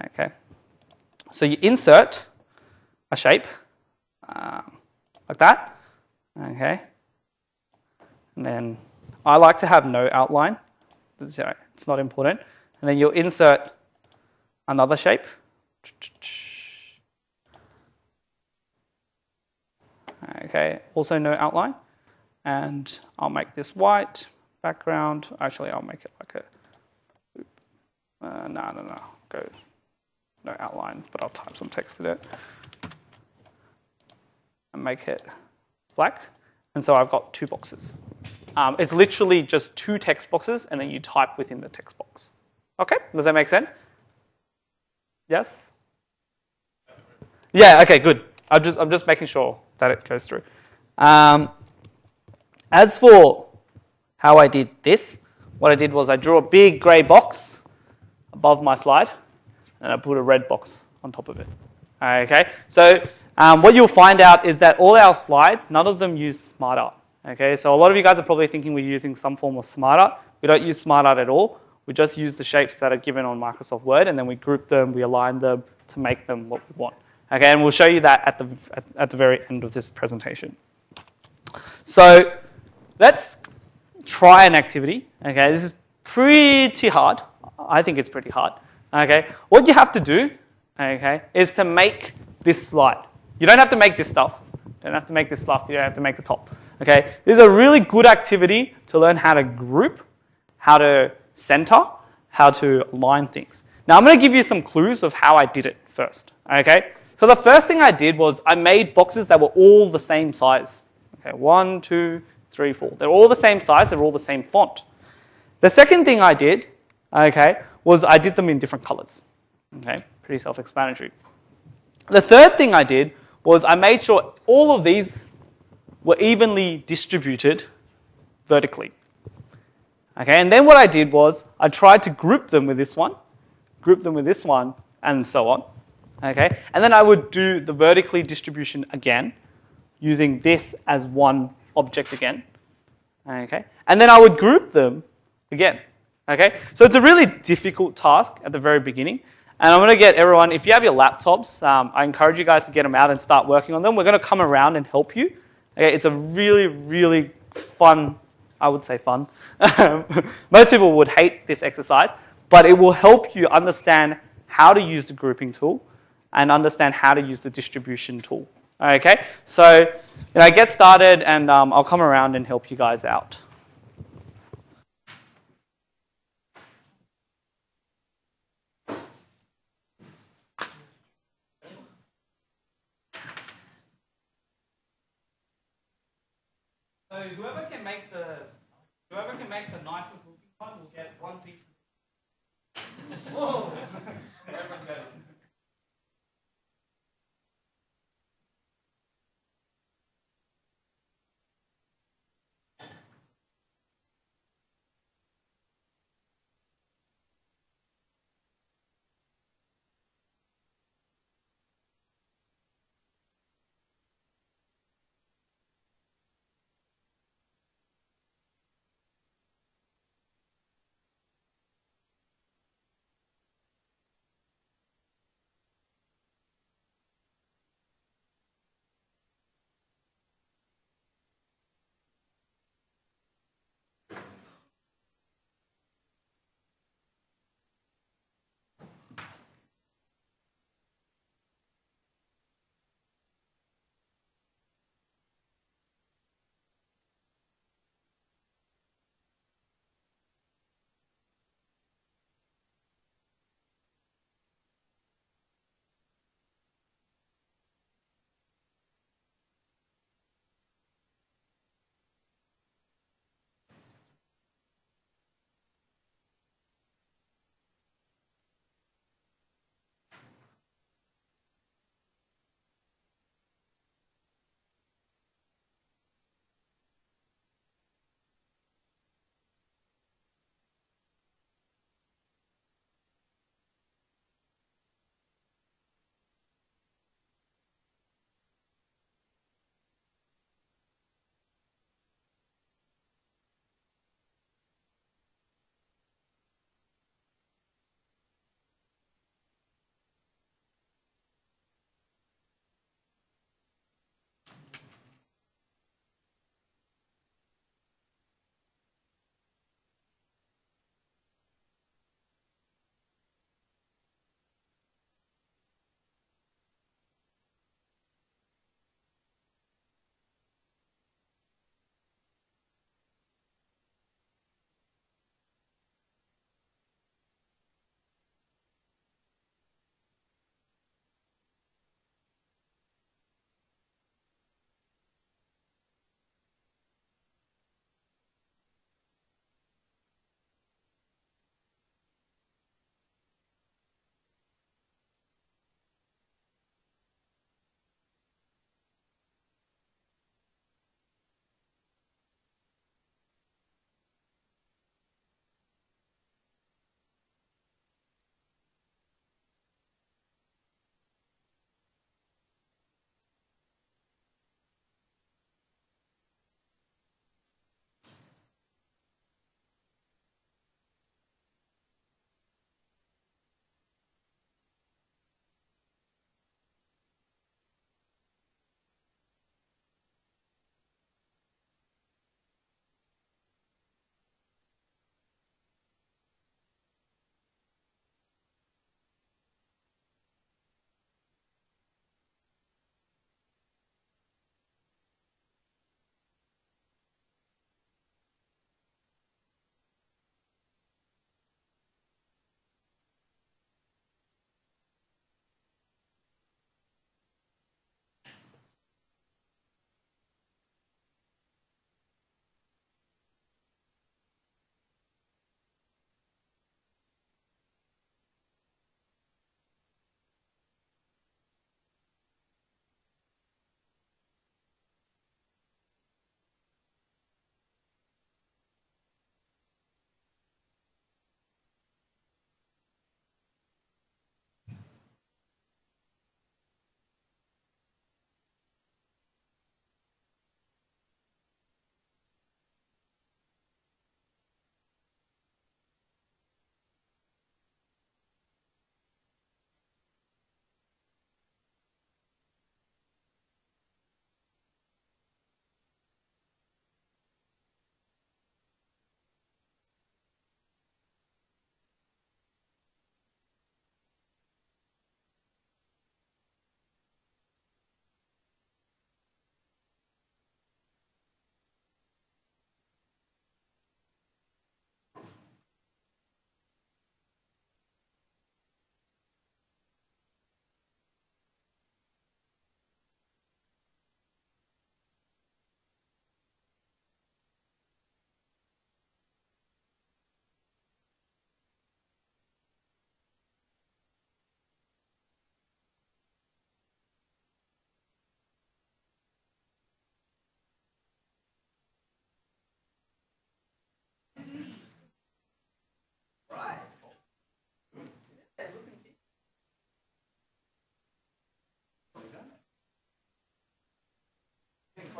Okay. So you insert a shape like that. Okay. And then I like to have no outline. It's not important. And then you'll insert another shape. Okay, also no outline. And I'll make this white background. Actually, I'll make it like a... no. Go no outline, but I'll type some text in it. And make it black. And so I've got two boxes. It's literally just two text boxes, and then you type within the text box. Okay, does that make sense? Yes? Yeah, okay, good. I'm just making sure that it goes through. As for how I did this, what I did was I drew a big grey box above my slide, and I put a red box on top of it. Okay, so what you'll find out is that all our slides, none of them use SmartArt. Okay, so a lot of you guys are probably thinking we're using some form of SmartArt. We don't use SmartArt at all. We just use the shapes that are given on Microsoft Word, and then we group them, we align them to make them what we want. Okay, and we'll show you that at the very end of this presentation. So let's try an activity. Okay, this is pretty hard. I think it's pretty hard. Okay, what you have to do, okay, is to make this slide. You don't have to make this stuff. You don't have to make this stuff. You don't have to make the top. Okay, this is a really good activity to learn how to group, how to center, how to align things. Now I'm going to give you some clues of how I did it first. Okay, So the first thing I did was I made boxes that were all the same size. Okay, 1, 2, 3, 4. They're all the same size. They're all the same font. The second thing I did, okay, was I did them in different colors. Okay, pretty self-explanatory. The third thing I did was I made sure all of these were evenly distributed vertically. Okay, and then what I did was I tried to group them with this one, and so on. Okay, and then I would do the vertically distribution again, using this as one object again. Okay, and then I would group them again. Okay, so it's a really difficult task at the very beginning. And I'm going to get everyone, if you have your laptops, I encourage you guys to get them out and start working on them. We're going to come around and help you. Okay, it's a really, really fun, I would say fun. Most people would hate this exercise, but it will help you understand how to use the grouping tool and understand how to use the distribution tool. Okay, so get started, and I'll come around and help you guys out. So whoever can make the nicest looking one will get one pizza. Whoa! Everyone goes.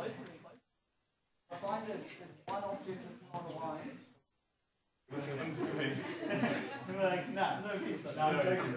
closer, really close. I find that there's one object that's not aligned. We're like, nah, no pizza. No, I'm joking.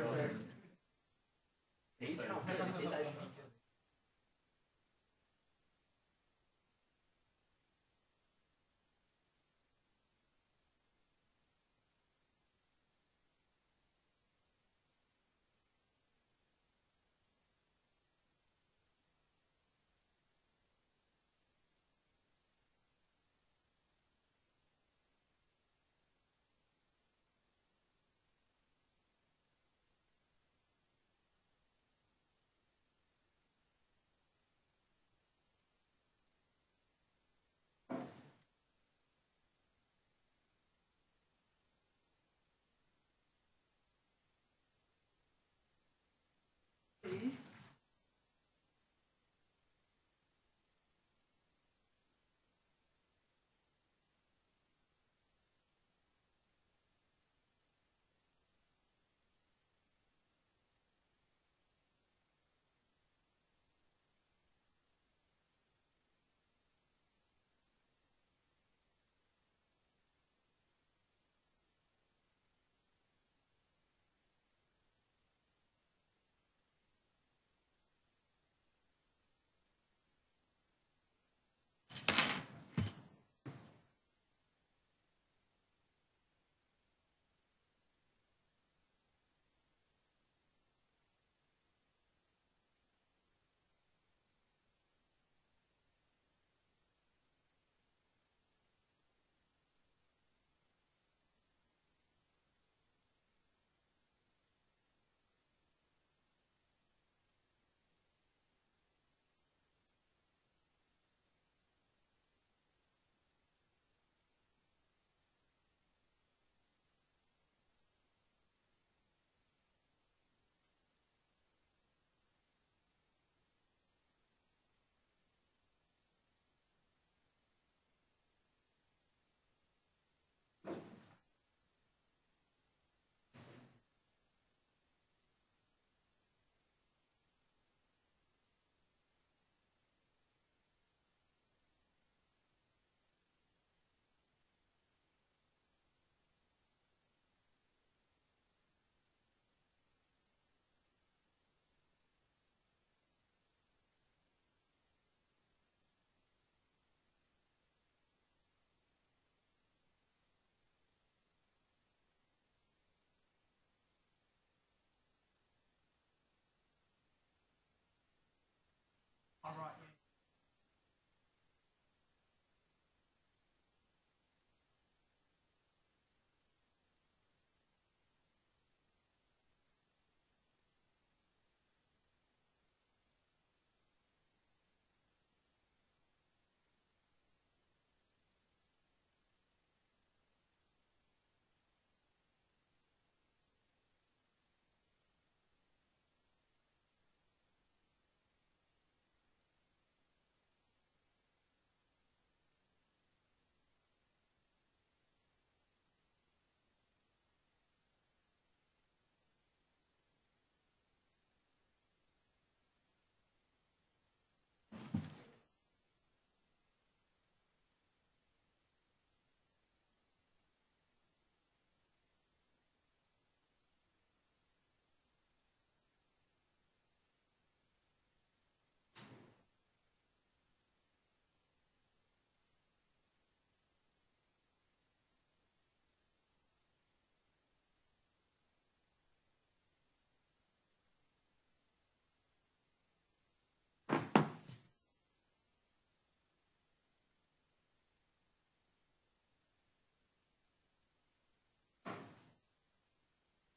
All right.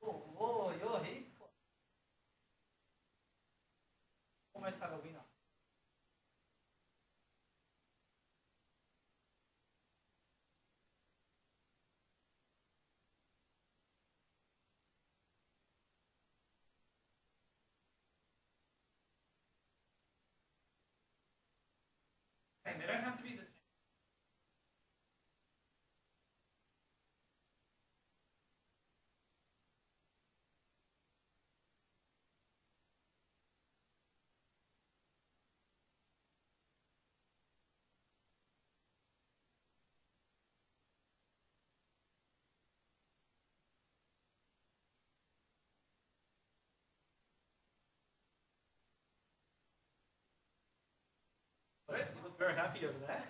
Whoa, you're heaps close. Almost have a winner. Hey, they don't have to be the same. very happy over there.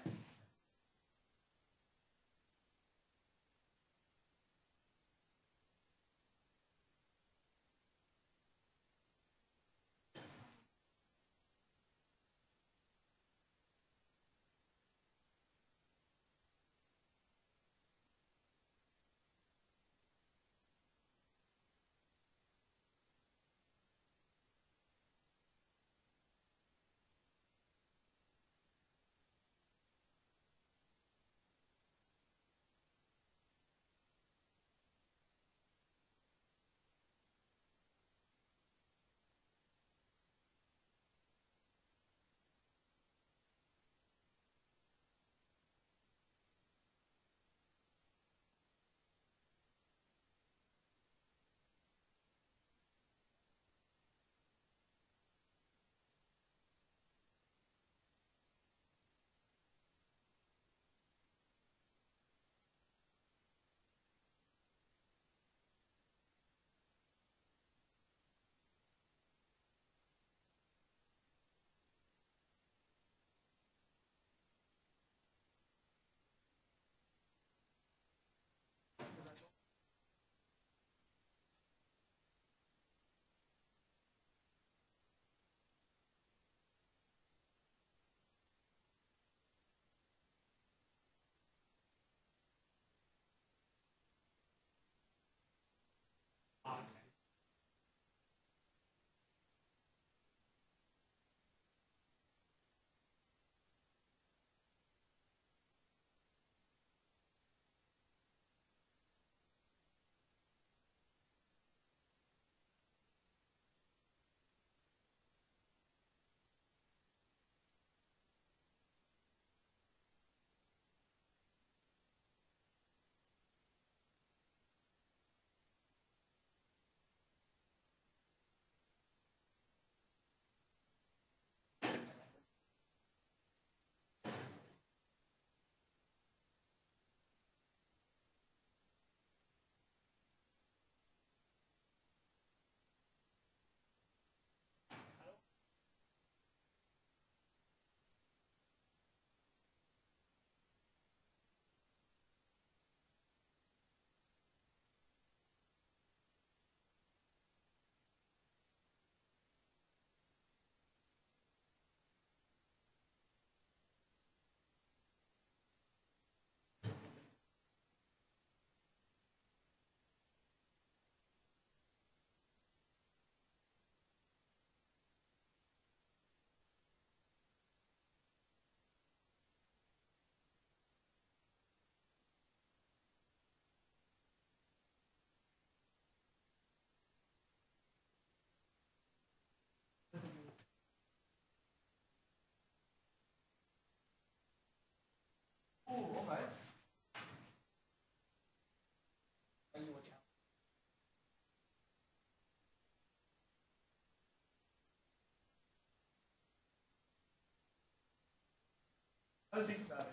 I think about it.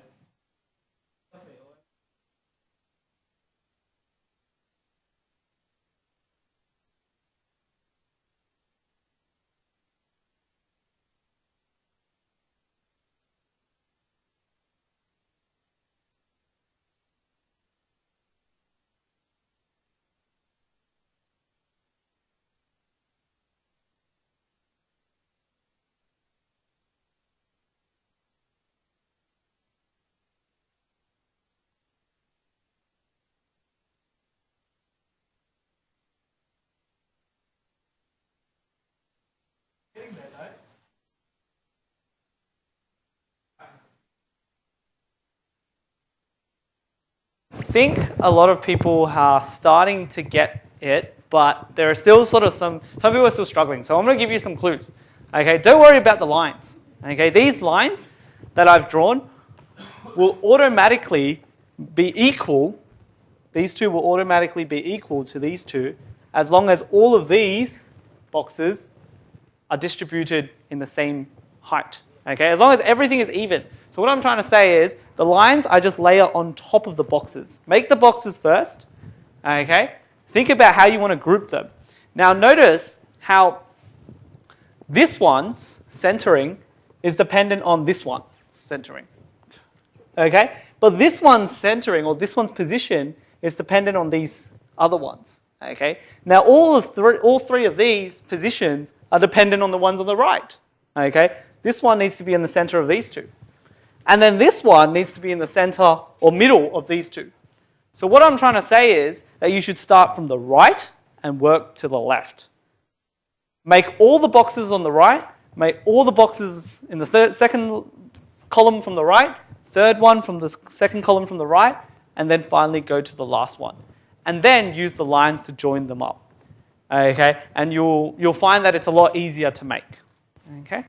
That's me. Getting there, though. I think a lot of people are starting to get it, but there are still sort of some people are still struggling. So I'm going to give you some clues. Okay, don't worry about the lines. Okay, these lines that I've drawn will automatically be equal. These two will automatically be equal to these two as long as all of these boxes are distributed in the same height. Okay, as long as everything is even. So what I'm trying to say is the lines I just layer on top of the boxes. Make the boxes first. Okay, think about how you want to group them. Now notice how this one's centering is dependent on this one. centering. Okay? But this one's centering, or this one's position, is dependent on these other ones. Okay? Now, all three of these positions are dependent on the ones on the right. Okay? This one needs to be in the center of these two. And then this one needs to be in the center or middle of these two. So what I'm trying to say is that you should start from the right and work to the left. Make all the boxes on the right, make all the boxes in the second column from the right, third one from the second column from the right, and then finally go to the last one. And then use the lines to join them up. Okay? And you'll find that it's a lot easier to make. Okay?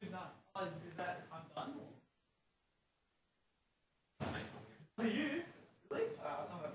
Is that I'm done? Are you? Really? I'll come over.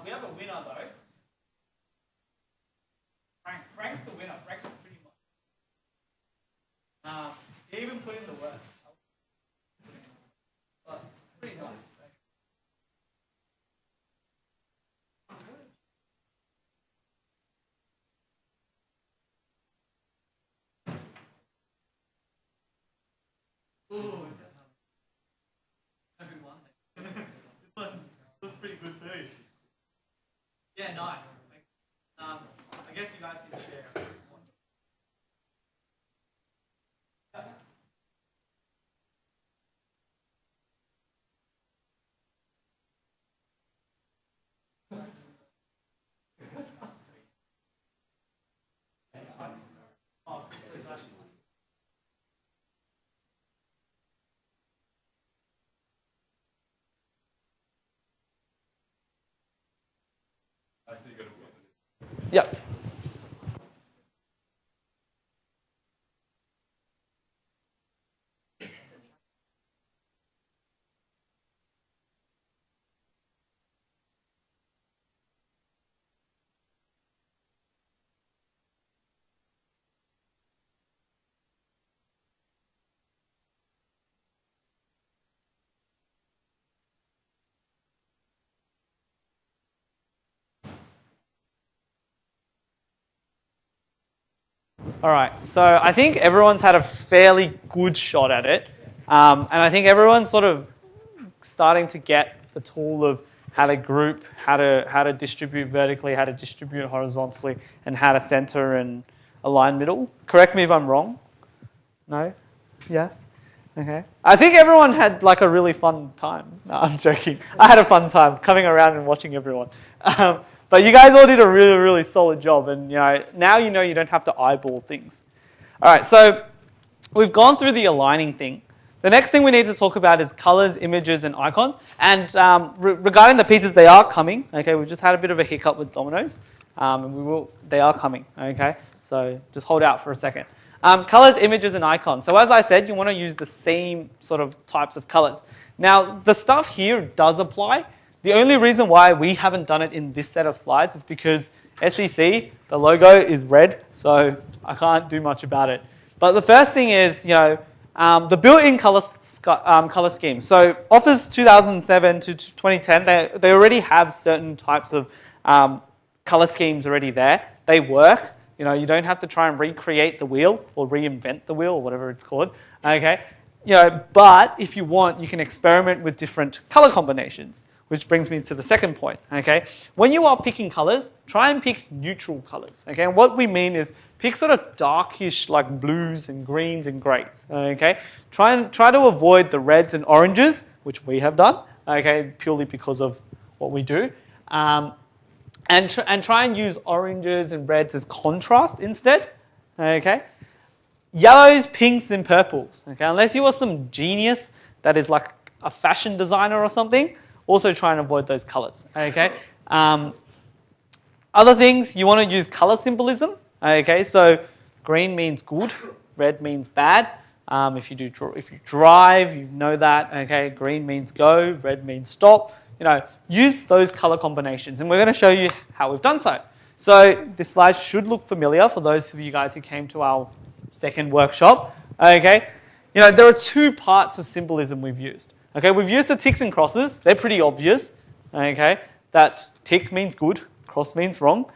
We have a winner though. Frank's the winner. Frank's pretty much. He even put in the work. This one's pretty good too. Yeah, nice. I guess you guys can share. Yep. All right, so I think everyone's had a fairly good shot at it. And I think everyone's sort of starting to get the tool of how to group, how to distribute vertically, how to distribute horizontally, and how to center and align middle. Correct me if I'm wrong. No? Yes? Okay. I think everyone had like a really fun time. No, I'm joking. I had a fun time coming around and watching everyone. But you guys all did a really, really solid job, and now you know you don't have to eyeball things. All right, so we've gone through the aligning thing. The next thing we need to talk about is colors, images, and icons. And regarding the pieces, they are coming. Okay, we've just had a bit of a hiccup with Domino's, and they are coming. Okay, so just hold out for a second. Colors, images, and icons. So as I said, you want to use the same sort of types of colors. Now, the stuff here does apply. The only reason why we haven't done it in this set of slides is because SCC, the logo is red, so I can't do much about it. But the first thing is, the built-in color scheme. So Office 2007 to 2010, they already have certain types of color schemes already there. They work. You don't have to try and recreate the wheel or reinvent the wheel or whatever it's called. Okay. But if you want, you can experiment with different color combinations. Which brings me to the second point, okay? When you are picking colors, try and pick neutral colors, okay? And what we mean is pick sort of darkish like blues and greens and greys, okay? Try to avoid the reds and oranges, which we have done, okay, purely because of what we do. And try and use oranges and reds as contrast instead, okay? Yellows, pinks, and purples, okay? Unless you are some genius that is like a fashion designer or something, also try and avoid those colors, okay? Other things, you want to use color symbolism, okay? So green means good, red means bad. If you drive, you know that, okay? Green means go, red means stop. Use those color combinations, and we're going to show you how we've done so. So this slide should look familiar for those of you guys who came to our second workshop, okay? There are two parts of symbolism we've used. Okay, we've used the ticks and crosses. They're pretty obvious. Okay, that tick means good, cross means wrong.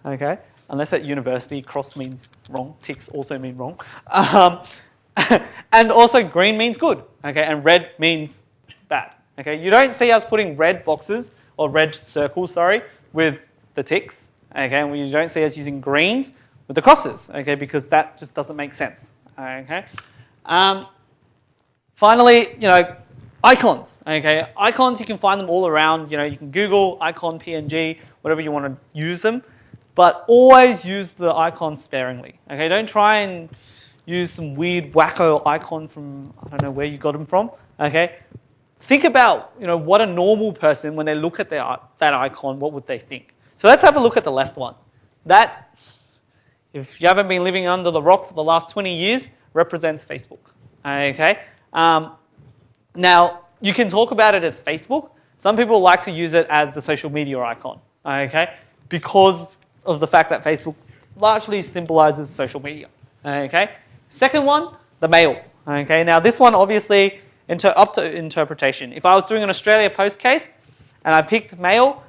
Okay, unless at university, cross means wrong, ticks also mean wrong. And also green means good. Okay, and red means bad. Okay, you don't see us putting red boxes or red circles, with the ticks. Okay, and you don't see us using greens with the crosses. Okay, because that just doesn't make sense. Okay. Finally, icons, okay? Icons, you can find them all around. You can Google icon, PNG, whatever you want to use them. But always use the icon sparingly, okay? Don't try and use some weird wacko icon from, I don't know where you got them from, okay? Think about, what a normal person, when they look at that icon, what would they think? So let's have a look at the left one. That, if you haven't been living under the rock for the last 20 years, represents Facebook, okay? Now, you can talk about it as Facebook. Some people like to use it as the social media icon, okay? Because of the fact that Facebook largely symbolizes social media, okay? Second one, the mail, okay? Now, this one obviously up to interpretation. If I was doing an Australia Post case and I picked mail,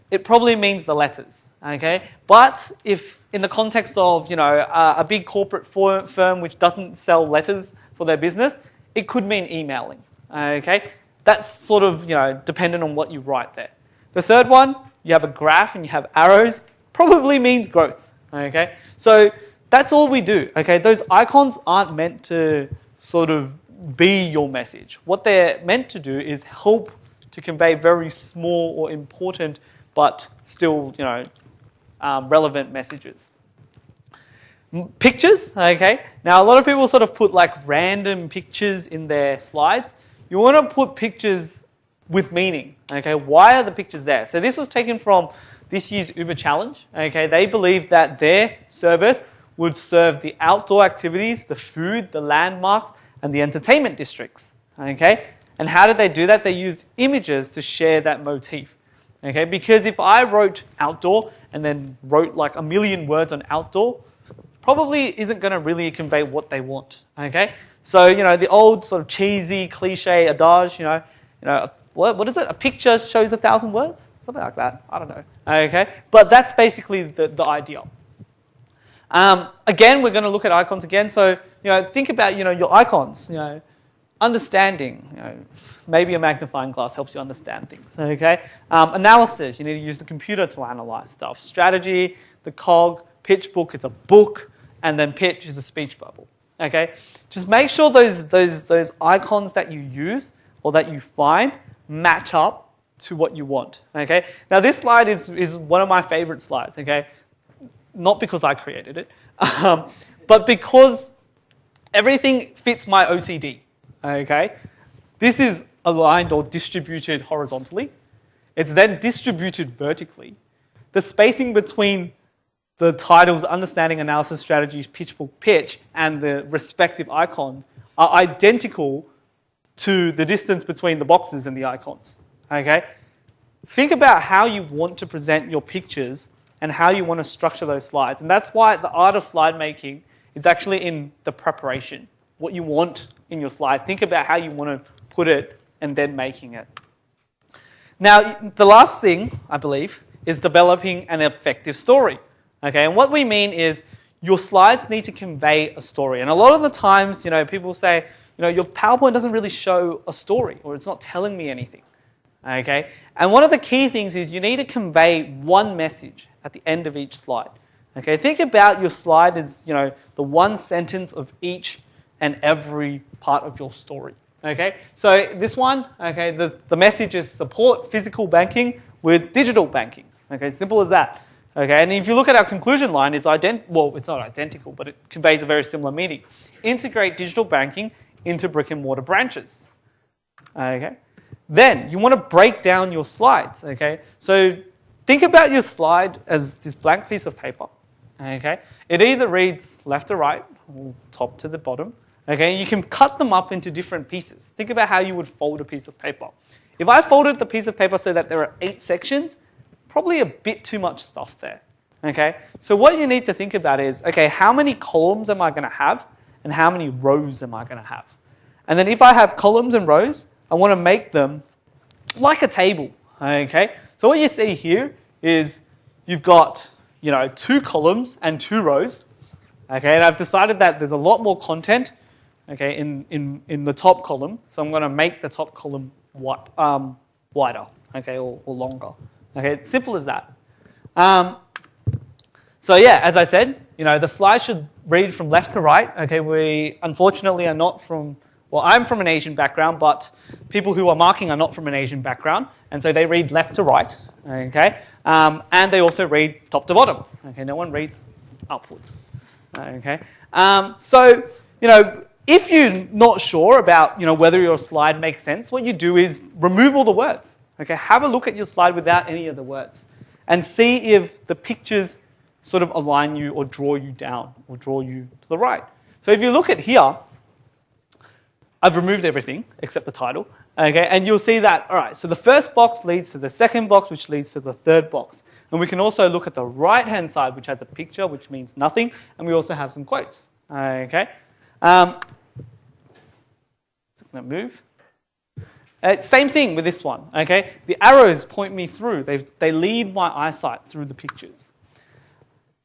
it probably means the letters, okay? But if in the context of, a big corporate firm which doesn't sell letters for their business, it could mean emailing. Okay, that's sort of dependent on what you write there. The third one, you have a graph and you have arrows, probably means growth. Okay, so that's all we do. Okay, those icons aren't meant to sort of be your message. What they're meant to do is help to convey very small or important, but still relevant messages. Pictures, okay. Now a lot of people sort of put like random pictures in their slides. You want to put pictures with meaning, okay. Why are the pictures there? So this was taken from this year's Uber Challenge, okay. They believed that their service would serve the outdoor activities, the food, the landmarks, and the entertainment districts, okay. And how did they do that? They used images to share that motif, okay. Because if I wrote outdoor and then wrote like a million words on outdoor, probably isn't going to really convey what they want, okay? So, the old sort of cheesy cliche adage, what is it? A picture shows 1,000 words? Something like that. I don't know, okay? But that's basically the idea. Again, we're going to look at icons again. So, think about, your icons, understanding, maybe a magnifying glass helps you understand things, okay? Analysis, you need to use the computer to analyze stuff. Strategy, the cog, pitch book is a book, and then pitch is a speech bubble. Okay, just make sure those icons that you use or that you find match up to what you want. Okay, now this slide is one of my favorite slides. Okay, not because I created it, but because everything fits my OCD. Okay, this is aligned or distributed horizontally. It's then distributed vertically. The spacing between the titles, understanding, analysis, strategies, pitch book, pitch, and the respective icons are identical to the distance between the boxes and the icons, okay? Think about how you want to present your pictures and how you want to structure those slides. And that's why the art of slide making is actually in the preparation, what you want in your slide. Think about how you want to put it and then making it. Now, the last thing, I believe, is developing an effective story. Okay, and what we mean is your slides need to convey a story. And a lot of the times, people say, your PowerPoint doesn't really show a story or it's not telling me anything. Okay, and one of the key things is you need to convey one message at the end of each slide. Okay, think about your slide as, the one sentence of each and every part of your story. Okay, so this one, okay, the message is support physical banking with digital banking. Okay, simple as that. Okay, and if you look at our conclusion line, it's not identical, but it conveys a very similar meaning. Integrate digital banking into brick and mortar branches. Okay, then you want to break down your slides. Okay, so think about your slide as this blank piece of paper. Okay, it either reads left to right or top to the bottom. Okay, you can cut them up into different pieces. Think about how you would fold a piece of paper. If I folded the piece of paper so that there are 8 sections, probably a bit too much stuff there, okay? So what you need to think about is, okay, how many columns am I going to have and how many rows am I going to have? And then if I have columns and rows, I want to make them like a table, okay? So what you see here is you've got, 2 columns and 2 rows, okay? And I've decided that there's a lot more content, okay, in the top column, so I'm going to make the top column wider, okay, or longer. Okay, it's simple as that. So yeah, as I said, the slide should read from left to right. Okay, we unfortunately are not from, well, I'm from an Asian background, but people who are marking are not from an Asian background, and so they read left to right. Okay, and they also read top to bottom. Okay, no one reads upwards. Okay, so if you're not sure about whether your slide makes sense, what you do is remove all the words. Okay, have a look at your slide without any of the words and see if the pictures sort of align you or draw you down or draw you to the right. So if you look at here, I've removed everything except the title, okay, and you'll see that, all right, so the first box leads to the second box, which leads to the third box. And we can also look at the right-hand side, which has a picture, which means nothing, and we also have some quotes, okay. So I'm going to move. Same thing with this one, okay? The arrows point me through. They lead my eyesight through the pictures.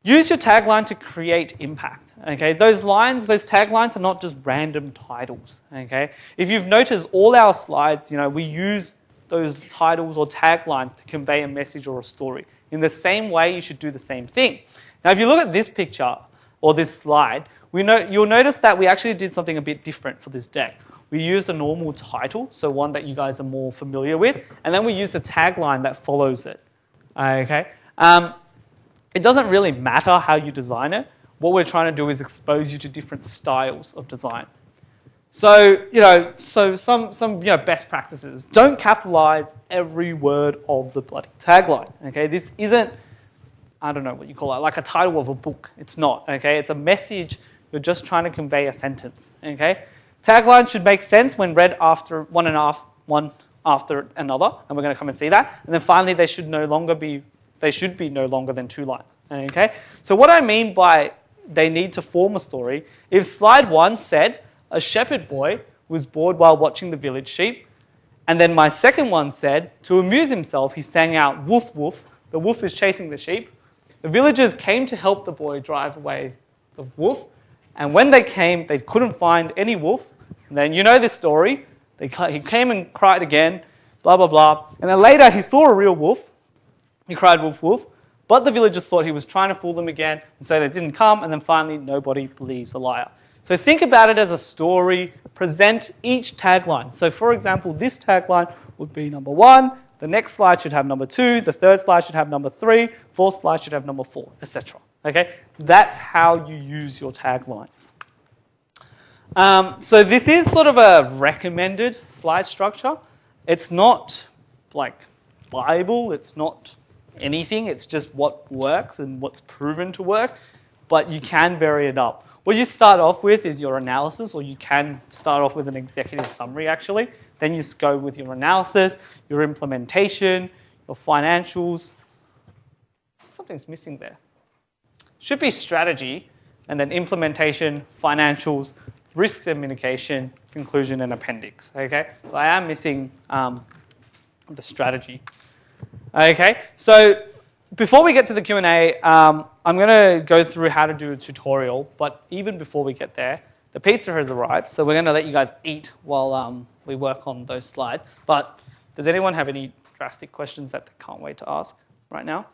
use your tagline to create impact. Okay, those lines, those taglines are not just random titles. Okay, if you've noticed, all our slides, we use those titles or taglines to convey a message or a story. In the same way, you should do the same thing. Now, if you look at this picture or this slide, you'll notice that we actually did something a bit different for this deck. We used a normal title, so one that you guys are more familiar with, and then we used a tagline that follows it. Okay. It doesn't really matter how you design it. What we're trying to do is expose you to different styles of design. So, some best practices. Don't capitalize every word of the bloody tagline. Okay, this isn't, I don't know what you call it, like a title of a book. It's not. Okay, it's a message. You're just trying to convey a sentence. Okay, tagline should make sense when read after one after another, and we're going to come and see that. And then finally, they should be no longer than 2 lines. Okay, so what I mean by they need to form a story, if slide 1 said, a shepherd boy was bored while watching the village sheep. And then my second one said, to amuse himself, he sang out, woof, woof. The wolf is chasing the sheep. The villagers came to help the boy drive away the wolf. And when they came, they couldn't find any wolf. And then you know this story. He came and cried again, blah, blah, blah. And then later he saw a real wolf. He cried, woof, woof. But the villagers thought he was trying to fool them again. And so they didn't come. And then finally, nobody believes a liar. So think about it as a story, present each tagline. So for example, this tagline would be number 1, the next slide should have number 2, the third slide should have number 3, fourth slide should have number 4, etc. Okay? That's how you use your taglines. So this is sort of a recommended slide structure. It's not like Bible, it's not anything, it's just what works and what's proven to work, but you can vary it up. What you start off with is your analysis, or you can start off with an executive summary, actually. Then you just go with your analysis, your implementation, your financials. Something's missing there. Should be strategy, and then implementation, financials, risk and mitigation, conclusion, and appendix. Okay, so I am missing the strategy. Okay, so before we get to the Q&A, I'm going to go through how to do a tutorial, but even before we get there, the pizza has arrived, so we're going to let you guys eat while we work on those slides. But does anyone have any drastic questions that they can't wait to ask right now?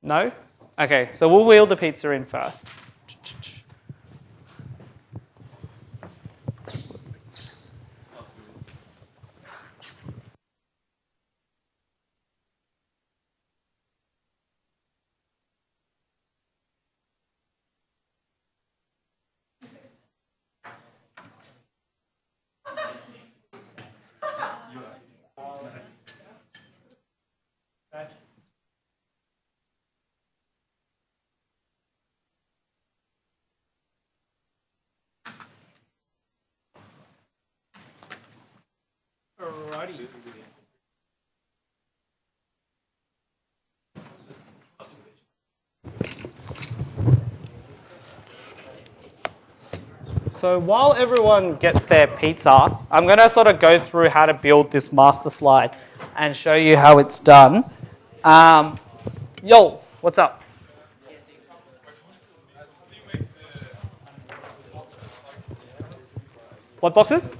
No? Okay, so we'll wheel the pizza in first. Alrighty. So while everyone gets their pizza, I'm going to sort of go through how to build this master slide and show you how it's done. Yo, what's up? What boxes?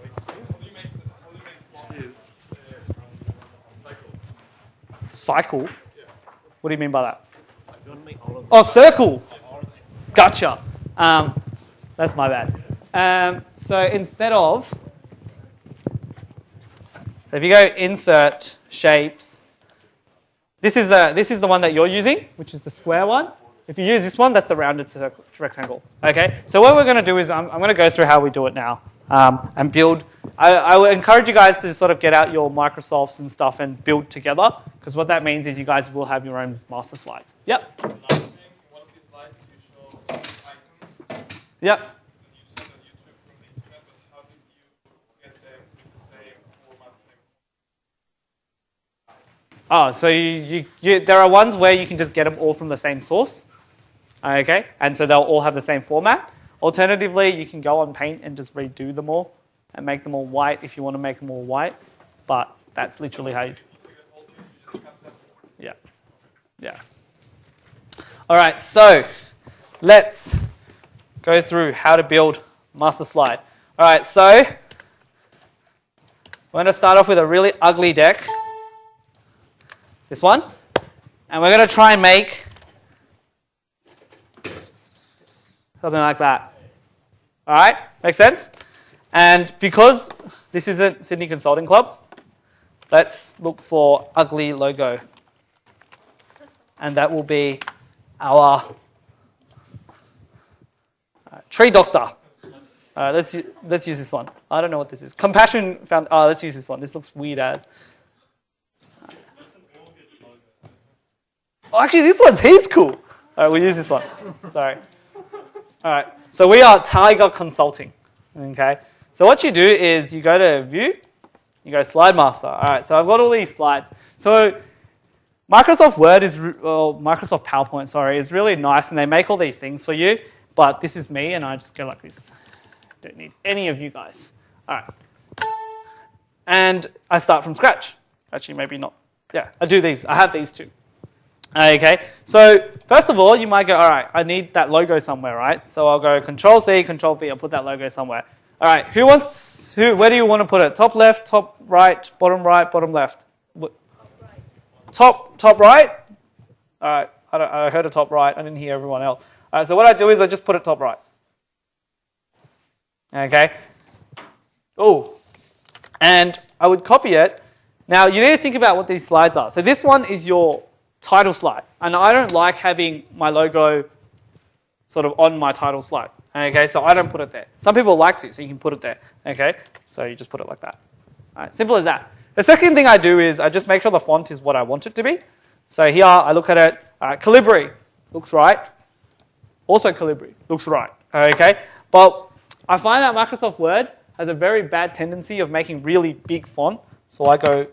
Cycle? What do you mean by that? Oh, circle. Gotcha. That's my bad. So instead of, so if you go insert shapes, this is the one that you're using, which is the square one. If you use this one, that's the rounded rectangle. Okay. So what we're going to do is I'm going to go through how we do it now and build. I would encourage you guys to sort of get out your Microsofts and stuff and build together, because what that means is you guys will have your own master slides. Yep. One of these slides you show icons. Yep. And you said that you took from the internet, but how did you get them in the same format, Oh, so there are ones where you can just get them all from the same source. Okay, and so they'll all have the same format. Alternatively, you can go on Paint and just redo them all and make them all white if you want to make them all white. But that's literally how you do it. Yeah. Yeah. All right, so let's go through how to build master slide. All right, so we're going to start off with a really ugly deck. This one. And we're going to try and make something like that. All right, makes sense? And because this isn't Sydney Consulting Club, let's look for ugly logo. And that will be our tree doctor. Let's use this one. I don't know what this is. Compassion found. Oh, let's use this one. This looks weird as. Oh, actually, this one's heaps cool. All right, we'll use this one. Sorry. All right. So we are Tiger Consulting. Okay. So what you do is you go to View, you go Slide Master. All right. So I've got all these slides. So Microsoft Word is, Microsoft PowerPoint, sorry, is really nice, and they make all these things for you. But this is me, and I just go like this. Don't need any of you guys. All right. And I start from scratch. Actually, maybe not. Yeah, I do these. I have these too. Okay. So first of all, you might go, all right, I need that logo somewhere, right? So I'll go Control-C, Control-V. I'll put that logo somewhere. All right. Where do you want to put it? Top left, top right, bottom left. Top right? All right. I heard a top right. I didn't hear everyone else. All right. So what I do is I just put it top right. Okay. Oh, and I would copy it. Now, you need to think about what these slides are. So this one is your title slide. And I don't like having my logo sort of on my title slide. Okay, so I don't put it there. Some people like to, so you can put it there. Okay, so you just put it like that. All right, simple as that. The second thing I do is I just make sure the font is what I want it to be. So here, I look at it. Calibri looks right. Also Calibri looks right. Okay, but I find that Microsoft Word has a very bad tendency of making really big font. So I go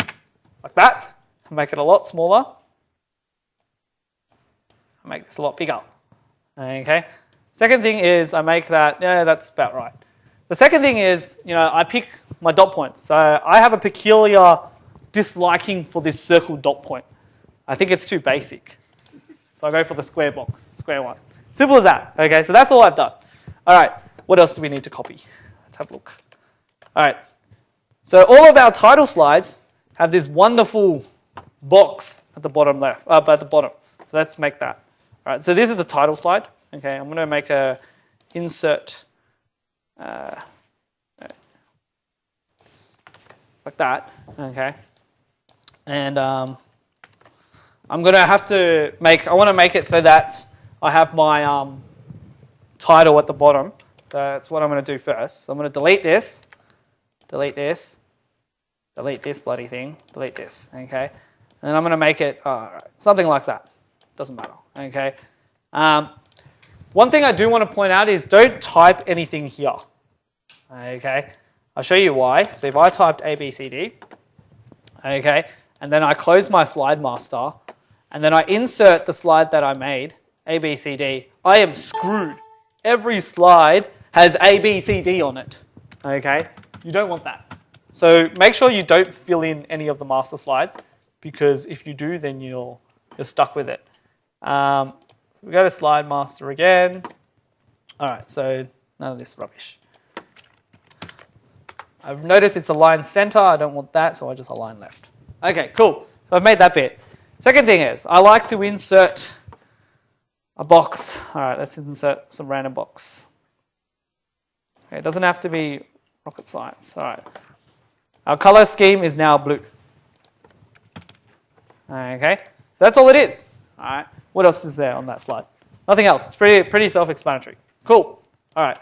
like that, and make it a lot smaller. I make this a lot bigger. Okay. Second thing is I make that, yeah, that's about right. The second thing is, I pick my dot points. So I have a peculiar disliking for this circle dot point. I think it's too basic. So I go for the square box, square one. Simple as that. Okay, so that's all I've done. All right, what else do we need to copy? Let's have a look. All right, so all of our title slides have this wonderful box at the bottom left, at the bottom. So let's make that. All right, so this is the title slide. Okay, I'm going to make a insert like that. Okay, and I'm going to have to I want to make it so that I have my title at the bottom. That's what I'm going to do first. So I'm going to delete this bloody thing, delete this. Okay, and then I'm going to make it something like that. Doesn't matter. Okay. One thing I do want to point out is don't type anything here. Okay, I'll show you why. So if I typed ABCD, okay, and then I close my slide master, and then I insert the slide that I made, ABCD, I am screwed. Every slide has ABCD on it. Okay, you don't want that. So make sure you don't fill in any of the master slides, because if you do, then you're stuck with it. We go to slide master again. All right, so none of this rubbish. I've noticed it's aligned center. I don't want that, so I just align left. Okay, cool. So I've made that bit. Second thing is I like to insert a box. All right, let's insert some random box. Okay, it doesn't have to be rocket science. All right. Our color scheme is now blue. Okay, so that's all it is. All right. What else is there on that slide? Nothing else. It's pretty self-explanatory. Cool. All right.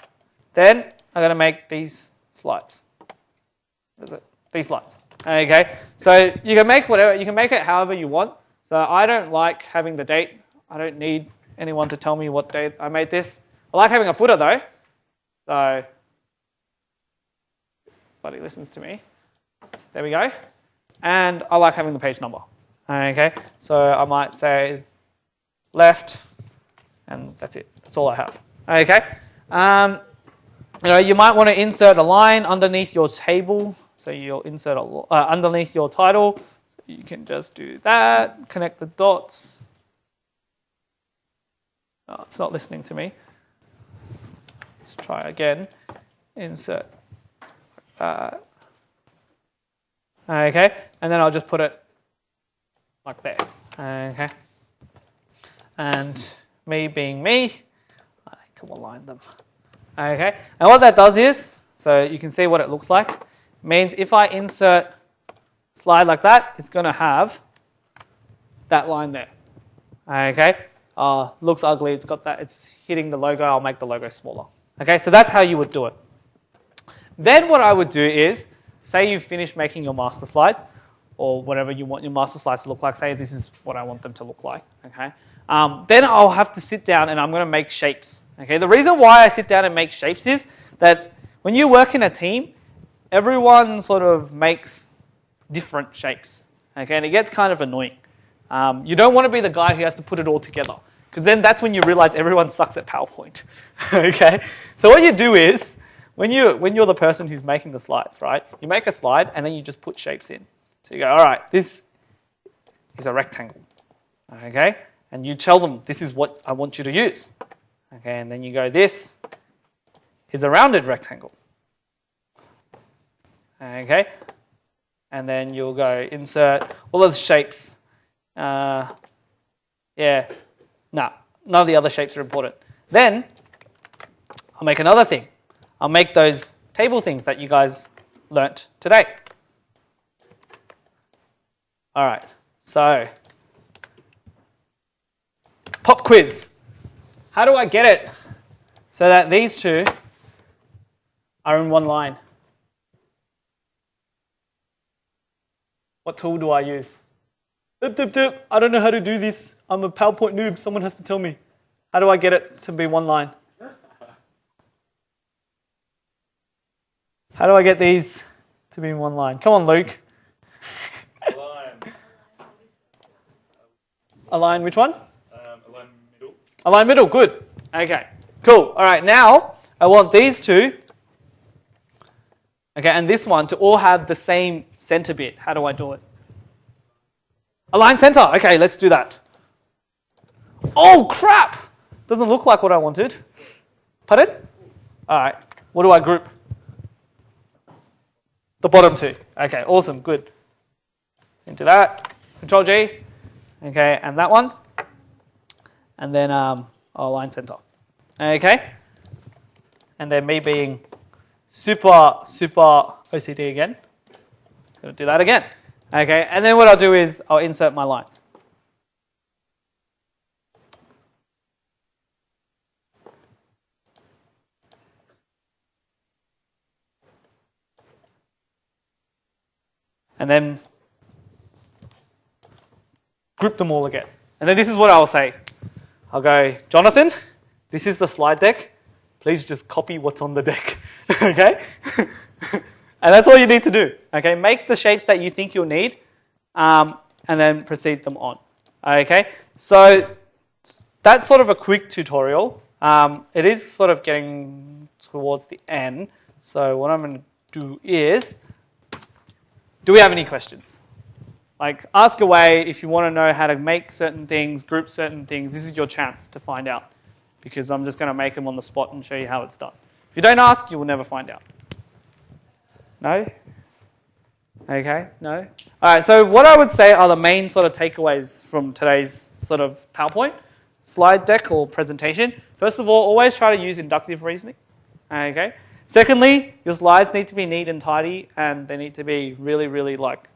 Then I'm going to make these slides. What is it? These slides. Okay. So you can make whatever. You can make it however you want. So I don't like having the date. I don't need anyone to tell me what date I made this. I like having a footer though. So buddy listens to me. There we go. And I like having the page number. Okay. So I might say left, and that's it. That's all I have. Okay. You might want to insert a line underneath your table. So you'll insert underneath your title. So you can just do that. Connect the dots. Oh, it's not listening to me. Let's try again. Insert. Okay, and then I'll just put it like there. Okay. And me being me, I need to align them. Okay, and what that does is, so you can see what it looks like, means if I insert slide like that, it's going to have that line there. Okay, looks ugly, it's got that, it's hitting the logo, I'll make the logo smaller. Okay, so that's how you would do it. Then what I would do is, say you've finished making your master slides, or whatever you want your master slides to look like, say this is what I want them to look like, okay? Then I'll have to sit down and I'm going to make shapes. Okay, the reason why I sit down and make shapes is that when you work in a team, everyone sort of makes different shapes. Okay, and it gets kind of annoying. You don't want to be the guy who has to put it all together, because then that's when you realize everyone sucks at PowerPoint. Okay, so what you do is when you're the person who's making the slides, right? You make a slide and then you just put shapes in. So you go, all right, this is a rectangle. Okay. And you tell them, this is what I want you to use. Okay, and then you go, this is a rounded rectangle. Okay, and then you'll go insert all of the shapes. None of the other shapes are important. Then I'll make another thing. I'll make those table things that you guys learnt today. All right, so pop quiz. How do I get it so that these two are in one line? What tool do I use? Dip, dip, dip. I don't know how to do this. I'm a PowerPoint noob. Someone has to tell me. How do I get it to be one line? How do I get these to be in one line? Come on, Luke. Align. Align which one? Align middle. Align middle, good. Okay, cool. All right, now I want these two, okay, and this one to all have the same center bit. How do I do it? Align center. Okay, let's do that. Oh, crap! Doesn't look like what I wanted. Pardon? All right, what do I group? The bottom two. Okay, awesome, good. Into that. Control G. Okay, and that one. And then I'll align center. Okay. And then me being super OCD again. Gonna do that again. Okay, and then what I'll do is I'll insert my lines. And then group them all again. And then this is what I'll say. I'll go, Jonathan, this is the slide deck. Please just copy what's on the deck. Okay? And that's all you need to do. Okay? Make the shapes that you think you'll need and then proceed them on. Okay? So that's sort of a quick tutorial. It is sort of getting towards the end. So what I'm going to do is, do we have any questions? Like, ask away if you want to know how to make certain things, group certain things. This is your chance to find out, because I'm just going to make them on the spot and show you how it's done. If you don't ask, you will never find out. No? Okay, no? All right, so what I would say are the main sort of takeaways from today's sort of PowerPoint, slide deck or presentation. First of all, always try to use inductive reasoning. Okay? Secondly, your slides need to be neat and tidy, and they need to be really, really like,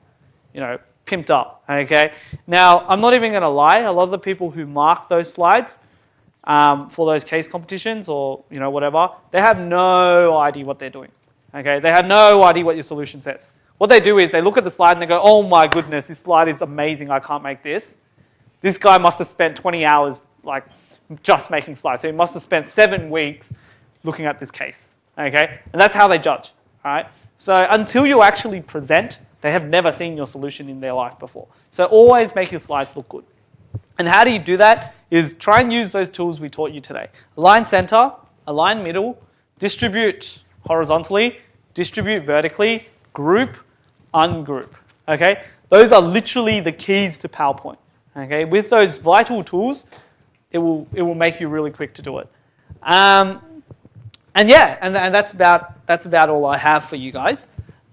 pimped up, okay? Now, I'm not even going to lie. A lot of the people who mark those slides for those case competitions or, whatever, they have no idea what they're doing, okay? They have no idea what your solution says. What they do is they look at the slide and they go, oh my goodness, this slide is amazing. I can't make this. This guy must have spent 20 hours just making slides. So he must have spent 7 weeks looking at this case, okay? And that's how they judge, all right? So until you actually present, they have never seen your solution in their life before. So always make your slides look good. And how do you do that? Is try and use those tools we taught you today. Align center, align middle, distribute horizontally, distribute vertically, group, ungroup. Okay? Those are literally the keys to PowerPoint. Okay? With those vital tools, it will make you really quick to do it. And yeah, and that's about all I have for you guys.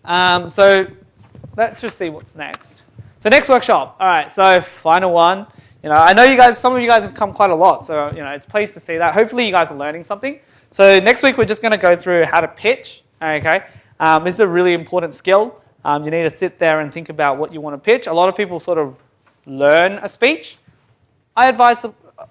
So let's just see what's next. So next workshop. All right. So final one. I know you guys. Some of you guys have come quite a lot. So it's pleased to see that. Hopefully you guys are learning something. So next week we're just going to go through how to pitch. Okay. This is a really important skill. You need to sit there and think about what you want to pitch. A lot of people sort of learn a speech. I advise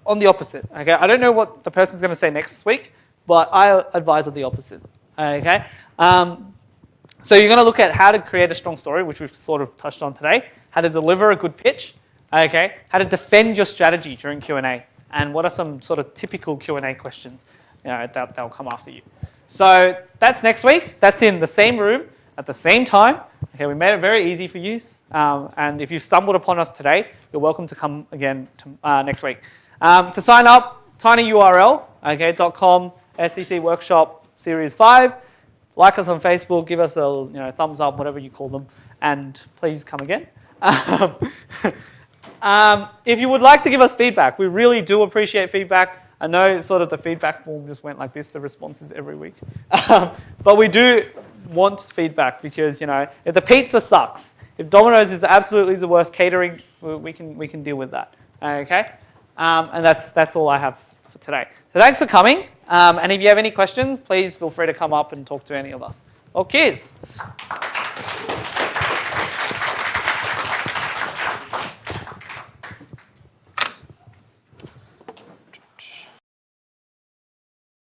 on the opposite. Okay. I don't know what the person's going to say next week, but I advise on the opposite. Okay. So you're going to look at how to create a strong story, which we've sort of touched on today, how to deliver a good pitch, okay, how to defend your strategy during Q&A, and what are some sort of typical Q&A questions that'll come after you. So that's next week. That's in the same room at the same time. Okay, we made it very easy for you. And if you've stumbled upon us today, you're welcome to come again next week. To sign up, tinyurl, okay, .com, SCC Workshop Series 5. Like us on Facebook, give us a thumbs up, whatever you call them, and please come again. If you would like to give us feedback, we really do appreciate feedback. I know sort of the feedback form just went like this, the responses every week. But we do want feedback because, if the pizza sucks, if Domino's is absolutely the worst catering, we can deal with that. Okay? And that's all I have for today. So thanks for coming. And if you have any questions, please feel free to come up and talk to any of us. Okay.